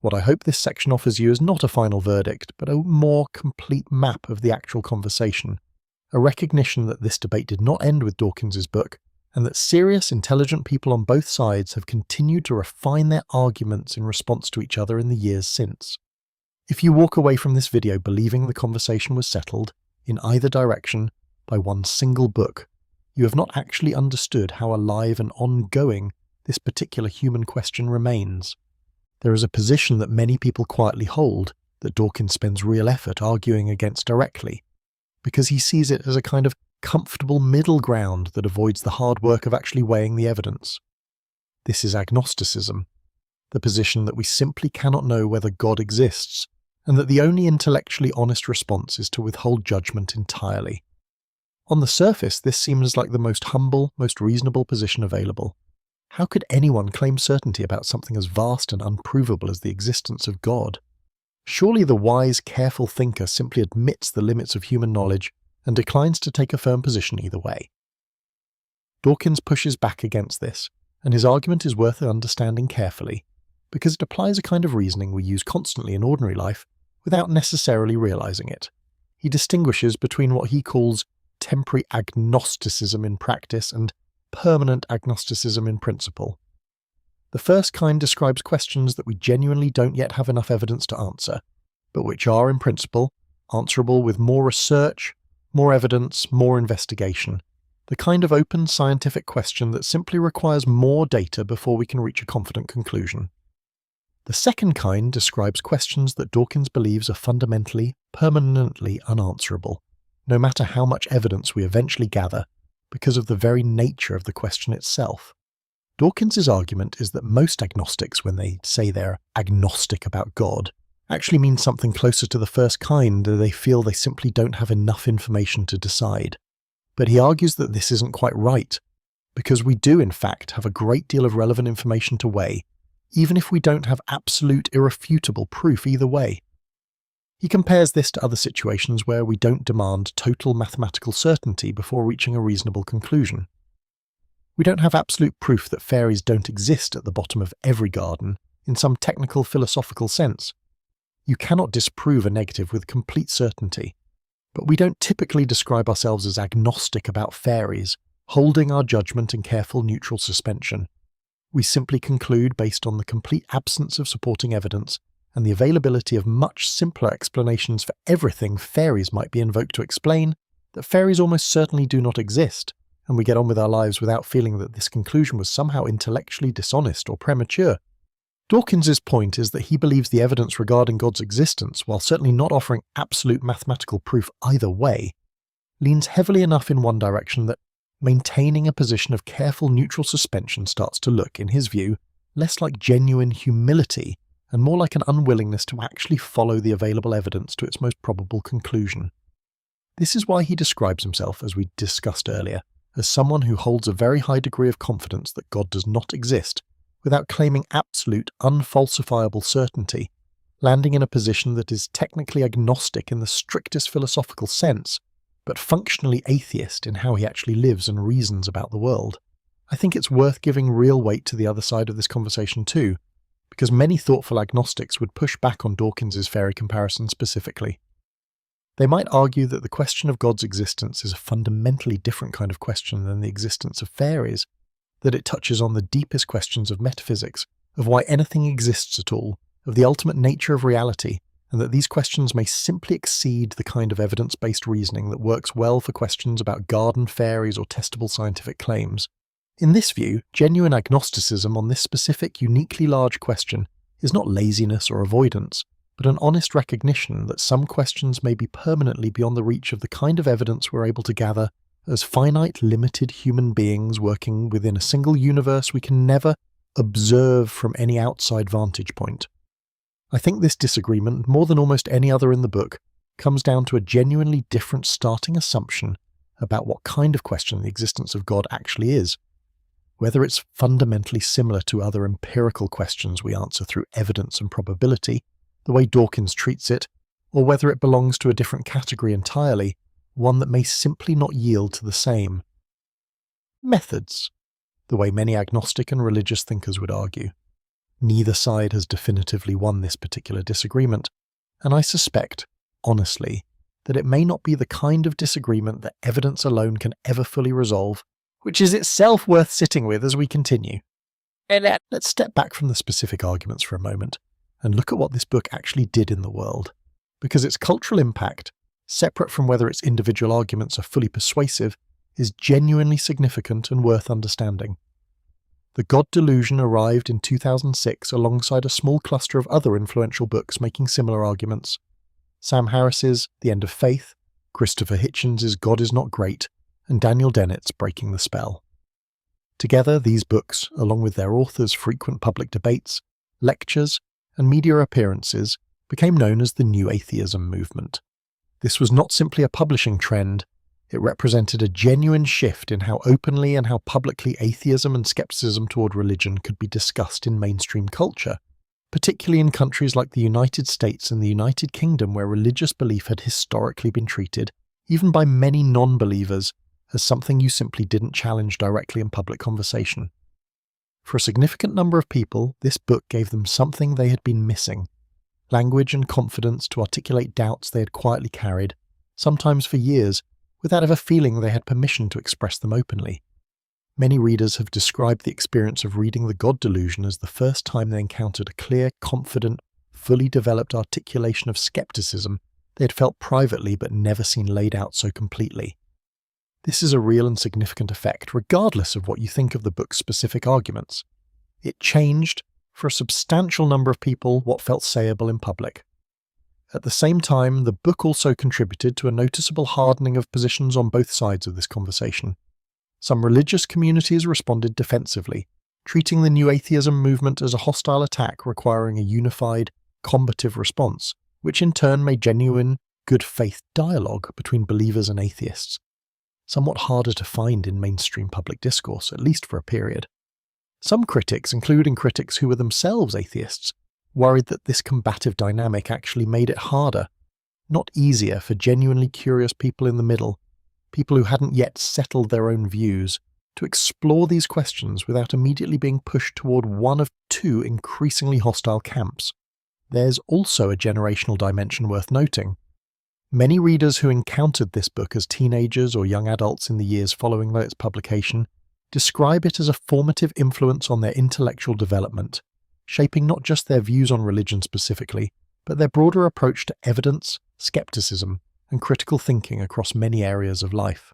What I hope this section offers you is not a final verdict, but a more complete map of the actual conversation, a recognition that this debate did not end with Dawkins's book, and that serious, intelligent people on both sides have continued to refine their arguments in response to each other in the years since. If you walk away from this video believing the conversation was settled, in either direction, by one single book, you have not actually understood how alive and ongoing this particular human question remains. There is a position that many people quietly hold that Dawkins spends real effort arguing against directly, because he sees it as a kind of comfortable middle ground that avoids the hard work of actually weighing the evidence. This is agnosticism, the position that we simply cannot know whether God exists, and that the only intellectually honest response is to withhold judgment entirely. On the surface, this seems like the most humble, most reasonable position available. How could anyone claim certainty about something as vast and unprovable as the existence of God? Surely the wise, careful thinker simply admits the limits of human knowledge and declines to take a firm position either way. Dawkins pushes back against this, and his argument is worth understanding carefully, because it applies a kind of reasoning we use constantly in ordinary life without necessarily realizing it. He distinguishes between what he calls temporary agnosticism in practice and permanent agnosticism in principle. The first kind describes questions that we genuinely don't yet have enough evidence to answer, but which are, in principle, answerable with more research, more evidence, more investigation, the kind of open scientific question that simply requires more data before we can reach a confident conclusion. The second kind describes questions that Dawkins believes are fundamentally, permanently unanswerable, no matter how much evidence we eventually gather, because of the very nature of the question itself. Dawkins's argument is that most agnostics, when they say they're agnostic about God, actually mean something closer to the first kind, that they feel they simply don't have enough information to decide. But he argues that this isn't quite right, because we do in fact have a great deal of relevant information to weigh, even if we don't have absolute, irrefutable proof either way. He compares this to other situations where we don't demand total mathematical certainty before reaching a reasonable conclusion. We don't have absolute proof that fairies don't exist at the bottom of every garden, in some technical philosophical sense. You cannot disprove a negative with complete certainty, but we don't typically describe ourselves as agnostic about fairies, holding our judgment in careful neutral suspension. We simply conclude, based on the complete absence of supporting evidence and the availability of much simpler explanations for everything fairies might be invoked to explain, that fairies almost certainly do not exist, and we get on with our lives without feeling that this conclusion was somehow intellectually dishonest or premature. Dawkins's point is that he believes the evidence regarding God's existence, while certainly not offering absolute mathematical proof either way, leans heavily enough in one direction that maintaining a position of careful neutral suspension starts to look, in his view, less like genuine humility and more like an unwillingness to actually follow the available evidence to its most probable conclusion. This is why he describes himself, as we discussed earlier, as someone who holds a very high degree of confidence that God does not exist, without claiming absolute, unfalsifiable certainty, landing in a position that is technically agnostic in the strictest philosophical sense, but functionally atheist in how he actually lives and reasons about the world. I think it's worth giving real weight to the other side of this conversation too, because many thoughtful agnostics would push back on Dawkins's fairy comparison specifically. They might argue that the question of God's existence is a fundamentally different kind of question than the existence of fairies, that it touches on the deepest questions of metaphysics, of why anything exists at all, of the ultimate nature of reality, and that these questions may simply exceed the kind of evidence-based reasoning that works well for questions about garden fairies or testable scientific claims. In this view, genuine agnosticism on this specific, uniquely large question is not laziness or avoidance, but an honest recognition that some questions may be permanently beyond the reach of the kind of evidence we're able to gather as finite, limited human beings working within a single universe we can never observe from any outside vantage point. I think this disagreement, more than almost any other in the book, comes down to a genuinely different starting assumption about what kind of question the existence of God actually is. Whether it's fundamentally similar to other empirical questions we answer through evidence and probability, the way Dawkins treats it, or whether it belongs to a different category entirely, one that may simply not yield to the same. methods, the way many agnostic and religious thinkers would argue. Neither side has definitively won this particular disagreement, and I suspect, honestly, that it may not be the kind of disagreement that evidence alone can ever fully resolve, which is itself worth sitting with as we continue. And let's step back from the specific arguments for a moment and look at what this book actually did in the world, because its cultural impact, separate from whether its individual arguments are fully persuasive, is genuinely significant and worth understanding. The God Delusion arrived in 2006 alongside a small cluster of other influential books making similar arguments. Sam Harris's The End of Faith, Christopher Hitchens' God is Not Great, and Daniel Dennett's Breaking the Spell. Together, these books, along with their authors' frequent public debates, lectures, and media appearances, became known as the New Atheism movement. This was not simply a publishing trend, it represented a genuine shift in how openly and how publicly atheism and skepticism toward religion could be discussed in mainstream culture, particularly in countries like the United States and the United Kingdom, where religious belief had historically been treated, even by many non-believers, as something you simply didn't challenge directly in public conversation. For a significant number of people, this book gave them something they had been missing: language and confidence to articulate doubts they had quietly carried, sometimes for years, without ever feeling they had permission to express them openly. Many readers have described the experience of reading The God Delusion as the first time they encountered a clear, confident, fully developed articulation of skepticism they had felt privately but never seen laid out so completely. This is a real and significant effect, regardless of what you think of the book's specific arguments. It changed, for a substantial number of people, what felt sayable in public. At the same time, the book also contributed to a noticeable hardening of positions on both sides of this conversation. Some religious communities responded defensively, treating the New Atheism movement as a hostile attack requiring a unified, combative response, which in turn made genuine, good-faith dialogue between believers and atheists somewhat harder to find in mainstream public discourse, at least for a period. Some critics, including critics who were themselves atheists, worried that this combative dynamic actually made it harder, not easier, for genuinely curious people in the middle, people who hadn't yet settled their own views, to explore these questions without immediately being pushed toward one of two increasingly hostile camps. There's also a generational dimension worth noting. Many readers who encountered this book as teenagers or young adults in the years following its publication describe it as a formative influence on their intellectual development, shaping not just their views on religion specifically, but their broader approach to evidence, skepticism, and critical thinking across many areas of life.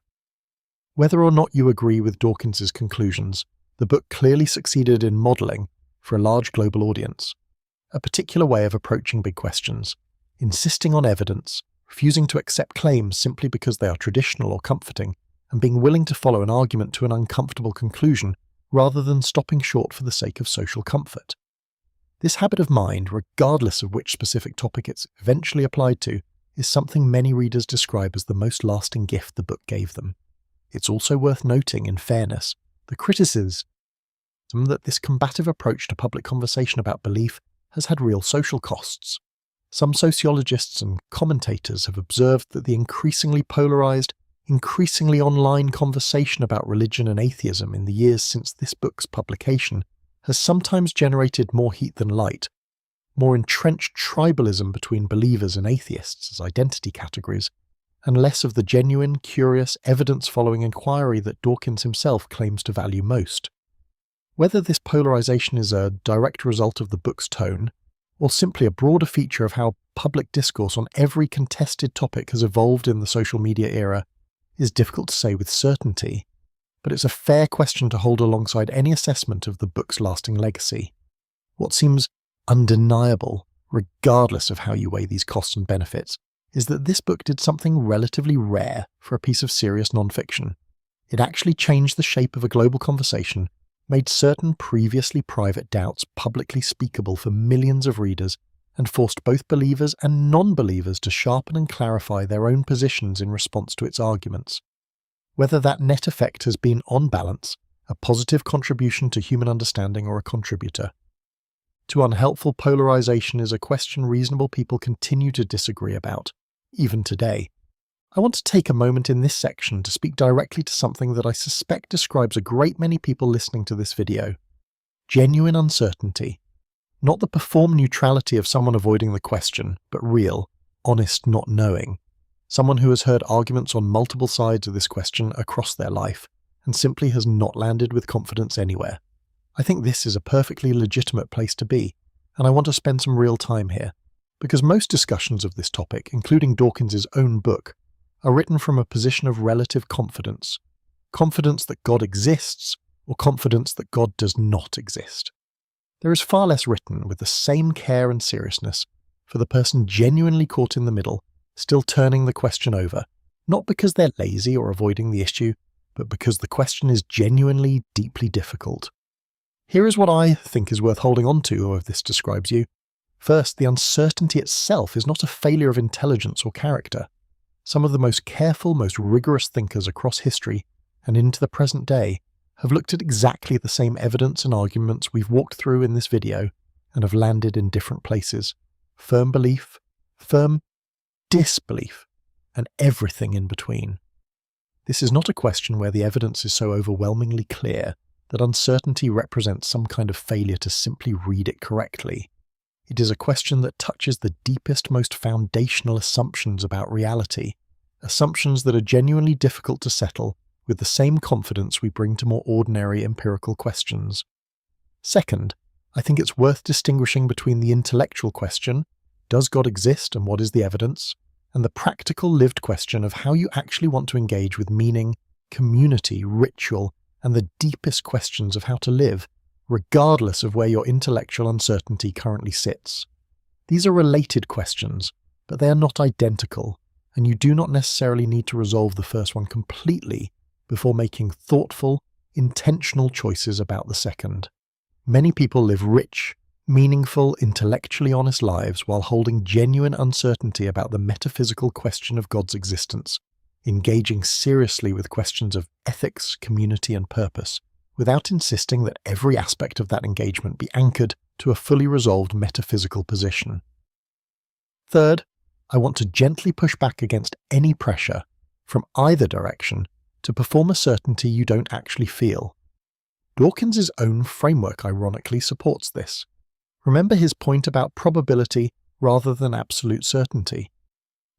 Whether or not you agree with Dawkins's conclusions, the book clearly succeeded in modelling, for a large global audience, a particular way of approaching big questions, insisting on evidence, refusing to accept claims simply because they are traditional or comforting, and being willing to follow an argument to an uncomfortable conclusion rather than stopping short for the sake of social comfort. This habit of mind, regardless of which specific topic it's eventually applied to, is something many readers describe as the most lasting gift the book gave them. It's also worth noting, in fairness, the criticism that this combative approach to public conversation about belief has had real social costs. Some sociologists and commentators have observed that the increasingly polarized, increasingly online conversation about religion and atheism in the years since this book's publication has sometimes generated more heat than light, more entrenched tribalism between believers and atheists as identity categories, and less of the genuine, curious, evidence-following inquiry that Dawkins himself claims to value most. Whether this polarization is a direct result of the book's tone, or simply a broader feature of how public discourse on every contested topic has evolved in the social media era, is difficult to say with certainty, but it's a fair question to hold alongside any assessment of the book's lasting legacy. What seems undeniable, regardless of how you weigh these costs and benefits, is that this book did something relatively rare for a piece of serious non-fiction. It actually changed the shape of a global conversation, made certain previously private doubts publicly speakable for millions of readers, and forced both believers and non-believers to sharpen and clarify their own positions in response to its arguments. Whether that net effect has been, on balance, a positive contribution to human understanding or a contributor to unhelpful polarization is a question reasonable people continue to disagree about, even today. I want to take a moment in this section to speak directly to something that I suspect describes a great many people listening to this video. Genuine uncertainty. Not the performed neutrality of someone avoiding the question, but real, honest not knowing. Someone who has heard arguments on multiple sides of this question across their life, and simply has not landed with confidence anywhere. I think this is a perfectly legitimate place to be, and I want to spend some real time here, because most discussions of this topic, including Dawkins' own book, are written from a position of relative confidence. Confidence that God exists, or confidence that God does not exist. There is far less written with the same care and seriousness for the person genuinely caught in the middle, still turning the question over, not because they're lazy or avoiding the issue, but because the question is genuinely deeply difficult. Here is what I think is worth holding on to, or if this describes you. First, the uncertainty itself is not a failure of intelligence or character. Some of the most careful, most rigorous thinkers across history, and into the present day, have looked at exactly the same evidence and arguments we've walked through in this video, and have landed in different places. Firm belief, firm disbelief, and everything in between. This is not a question where the evidence is so overwhelmingly clear that uncertainty represents some kind of failure to simply read it correctly. It is a question that touches the deepest, most foundational assumptions about reality, assumptions that are genuinely difficult to settle with the same confidence we bring to more ordinary empirical questions. Second, I think it's worth distinguishing between the intellectual question, does God exist and what is the evidence, and the practical lived question of how you actually want to engage with meaning, community, ritual, and the deepest questions of how to live, regardless of where your intellectual uncertainty currently sits. These are related questions, but they are not identical, and you do not necessarily need to resolve the first one completely before making thoughtful, intentional choices about the second. Many people live rich, meaningful, intellectually honest lives while holding genuine uncertainty about the metaphysical question of God's existence, engaging seriously with questions of ethics, community, and purpose, without insisting that every aspect of that engagement be anchored to a fully resolved metaphysical position. Third, I want to gently push back against any pressure, from either direction, to perform a certainty you don't actually feel. Dawkins' own framework ironically supports this. Remember his point about probability rather than absolute certainty.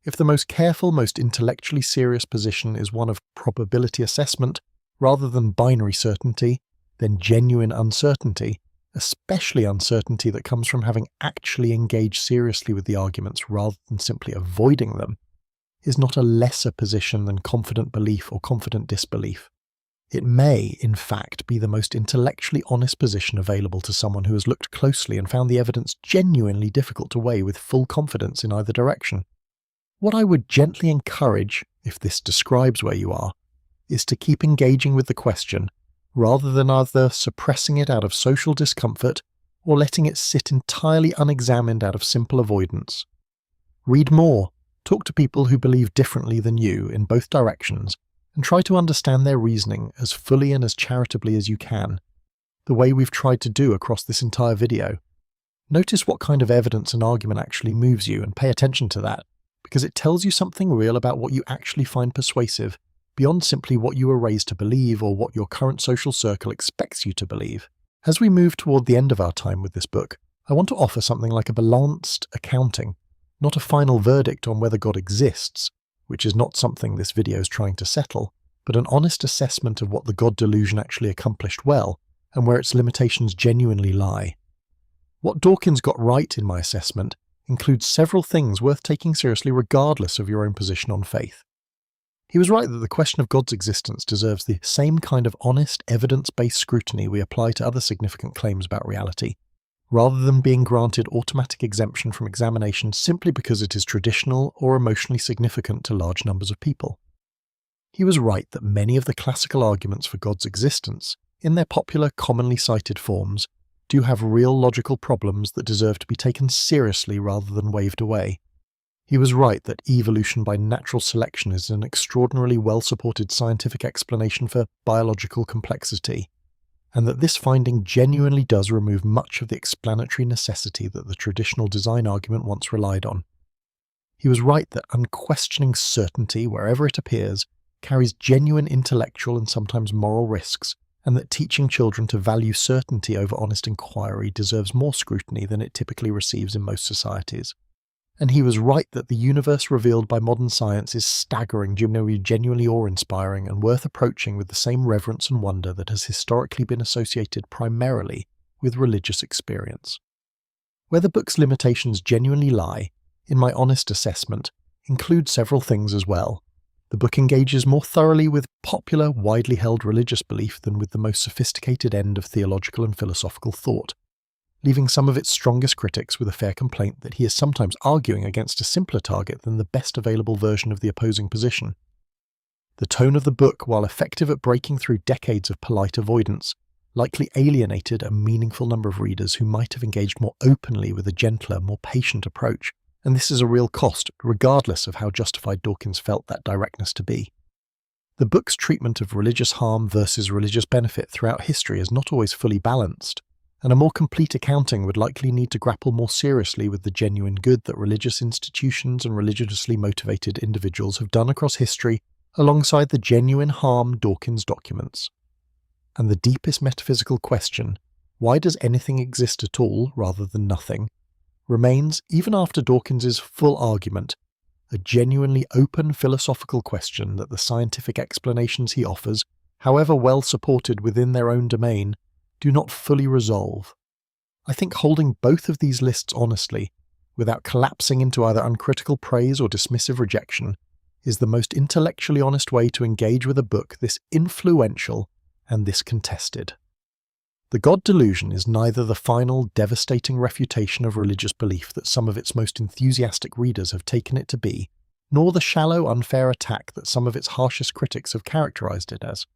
If the most careful, most intellectually serious position is one of probability assessment rather than binary certainty, then genuine uncertainty, especially uncertainty that comes from having actually engaged seriously with the arguments rather than simply avoiding them, is not a lesser position than confident belief or confident disbelief. It may, in fact, be the most intellectually honest position available to someone who has looked closely and found the evidence genuinely difficult to weigh with full confidence in either direction. What I would gently encourage, if this describes where you are, is to keep engaging with the question, rather than either suppressing it out of social discomfort or letting it sit entirely unexamined out of simple avoidance. Read more, talk to people who believe differently than you in both directions, and try to understand their reasoning as fully and as charitably as you can, the way we've tried to do across this entire video. Notice what kind of evidence and argument actually moves you and pay attention to that, because it tells you something real about what you actually find persuasive, beyond simply what you were raised to believe or what your current social circle expects you to believe. As we move toward the end of our time with this book, I want to offer something like a balanced accounting, not a final verdict on whether God exists, which is not something this video is trying to settle, but an honest assessment of what the God delusion actually accomplished well, and where its limitations genuinely lie. What Dawkins got right in my assessment includes several things worth taking seriously regardless of your own position on faith. He was right that the question of God's existence deserves the same kind of honest, evidence-based scrutiny we apply to other significant claims about reality, rather than being granted automatic exemption from examination simply because it is traditional or emotionally significant to large numbers of people. He was right that many of the classical arguments for God's existence, in their popular, commonly cited forms, do have real logical problems that deserve to be taken seriously rather than waved away. He was right that evolution by natural selection is an extraordinarily well-supported scientific explanation for biological complexity, and that this finding genuinely does remove much of the explanatory necessity that the traditional design argument once relied on. He was right that unquestioning certainty, wherever it appears, carries genuine intellectual and sometimes moral risks, and that teaching children to value certainty over honest inquiry deserves more scrutiny than it typically receives in most societies. And he was right that the universe revealed by modern science is staggering, genuinely awe-inspiring, and worth approaching with the same reverence and wonder that has historically been associated primarily with religious experience. Where the book's limitations genuinely lie, in my honest assessment, include several things as well. The book engages more thoroughly with popular, widely held religious belief than with the most sophisticated end of theological and philosophical thought, leaving some of its strongest critics with a fair complaint that he is sometimes arguing against a simpler target than the best available version of the opposing position. The tone of the book, while effective at breaking through decades of polite avoidance, likely alienated a meaningful number of readers who might have engaged more openly with a gentler, more patient approach, and this is a real cost, regardless of how justified Dawkins felt that directness to be. The book's treatment of religious harm versus religious benefit throughout history is not always fully balanced, and a more complete accounting would likely need to grapple more seriously with the genuine good that religious institutions and religiously motivated individuals have done across history, alongside the genuine harm Dawkins documents. And the deepest metaphysical question, why does anything exist at all rather than nothing, remains, even after Dawkins's full argument, a genuinely open philosophical question that the scientific explanations he offers, however well supported within their own domain, do not fully resolve. I think holding both of these lists honestly, without collapsing into either uncritical praise or dismissive rejection, is the most intellectually honest way to engage with a book this influential and this contested. The God delusion is neither the final, devastating refutation of religious belief that some of its most enthusiastic readers have taken it to be, nor the shallow, unfair attack that some of its harshest critics have characterized it as.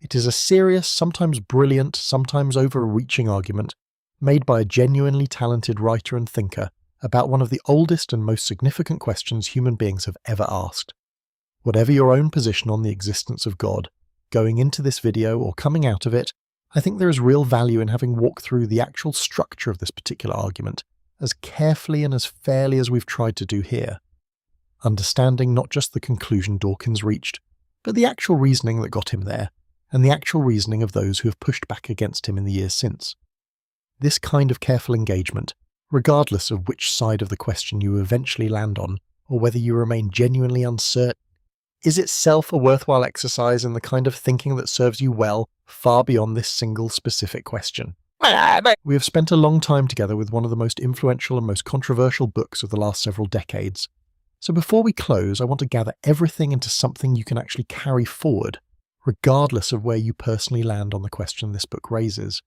It is a serious, sometimes brilliant, sometimes overreaching argument made by a genuinely talented writer and thinker about one of the oldest and most significant questions human beings have ever asked. Whatever your own position on the existence of God, going into this video or coming out of it, I think there is real value in having walked through the actual structure of this particular argument as carefully and as fairly as we've tried to do here, understanding not just the conclusion Dawkins reached, but the actual reasoning that got him there, and the actual reasoning of those who have pushed back against him in the years since. This kind of careful engagement, regardless of which side of the question you eventually land on, or whether you remain genuinely uncertain, is itself a worthwhile exercise in the kind of thinking that serves you well far beyond this single specific question. We have spent a long time together with one of the most influential and most controversial books of the last several decades. So before we close, I want to gather everything into something you can actually carry forward, regardless of where you personally land on the question this book raises.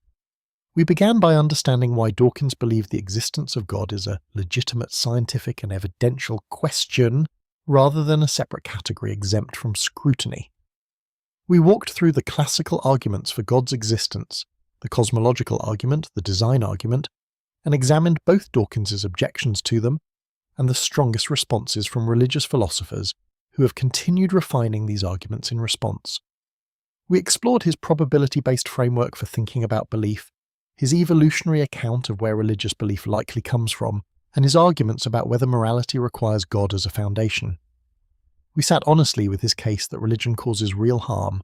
We began by understanding why Dawkins believed the existence of God is a legitimate scientific and evidential question, rather than a separate category exempt from scrutiny. We walked through the classical arguments for God's existence, the cosmological argument, the design argument, and examined both Dawkins's objections to them and the strongest responses from religious philosophers who have continued refining these arguments in response. We explored his probability-based framework for thinking about belief, his evolutionary account of where religious belief likely comes from, and his arguments about whether morality requires God as a foundation. We sat honestly with his case that religion causes real harm,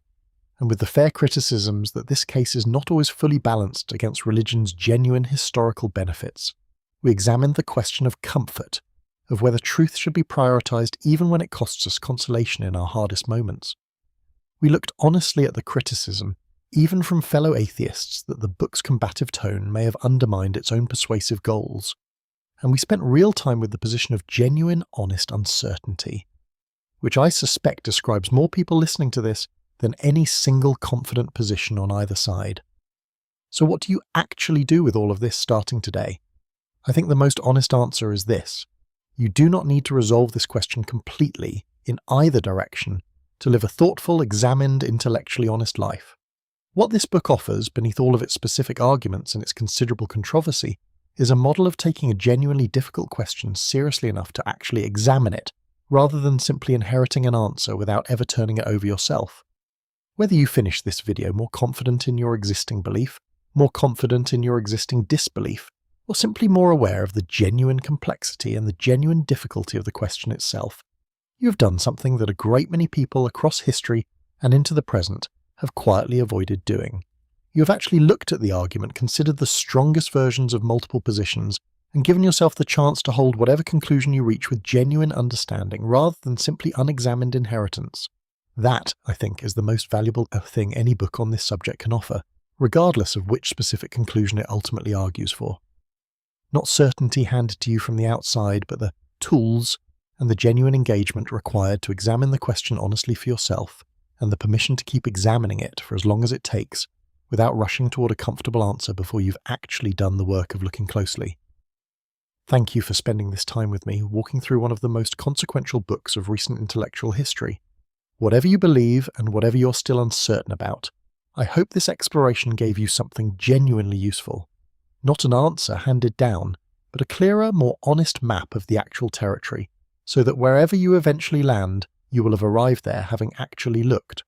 and with the fair criticisms that this case is not always fully balanced against religion's genuine historical benefits. We examined the question of comfort, of whether truth should be prioritized even when it costs us consolation in our hardest moments. We looked honestly at the criticism, even from fellow atheists, that the book's combative tone may have undermined its own persuasive goals. And we spent real time with the position of genuine, honest uncertainty, which I suspect describes more people listening to this than any single confident position on either side. So what do you actually do with all of this starting today? I think the most honest answer is this. You do not need to resolve this question completely, in either direction, to live a thoughtful, examined, intellectually honest life. What this book offers, beneath all of its specific arguments and its considerable controversy, is a model of taking a genuinely difficult question seriously enough to actually examine it, rather than simply inheriting an answer without ever turning it over yourself. Whether you finish this video more confident in your existing belief, more confident in your existing disbelief, or simply more aware of the genuine complexity and the genuine difficulty of the question itself, you have done something that a great many people across history and into the present have quietly avoided doing. You have actually looked at the argument, considered the strongest versions of multiple positions, and given yourself the chance to hold whatever conclusion you reach with genuine understanding rather than simply unexamined inheritance. That, I think, is the most valuable thing any book on this subject can offer, regardless of which specific conclusion it ultimately argues for. Not certainty handed to you from the outside, but the tools and the genuine engagement required to examine the question honestly for yourself, and the permission to keep examining it for as long as it takes, without rushing toward a comfortable answer before you've actually done the work of looking closely. Thank you for spending this time with me, walking through one of the most consequential books of recent intellectual history. Whatever you believe and whatever you're still uncertain about, I hope this exploration gave you something genuinely useful. Not an answer handed down, but a clearer, more honest map of the actual territory, so that wherever you eventually land, you will have arrived there having actually looked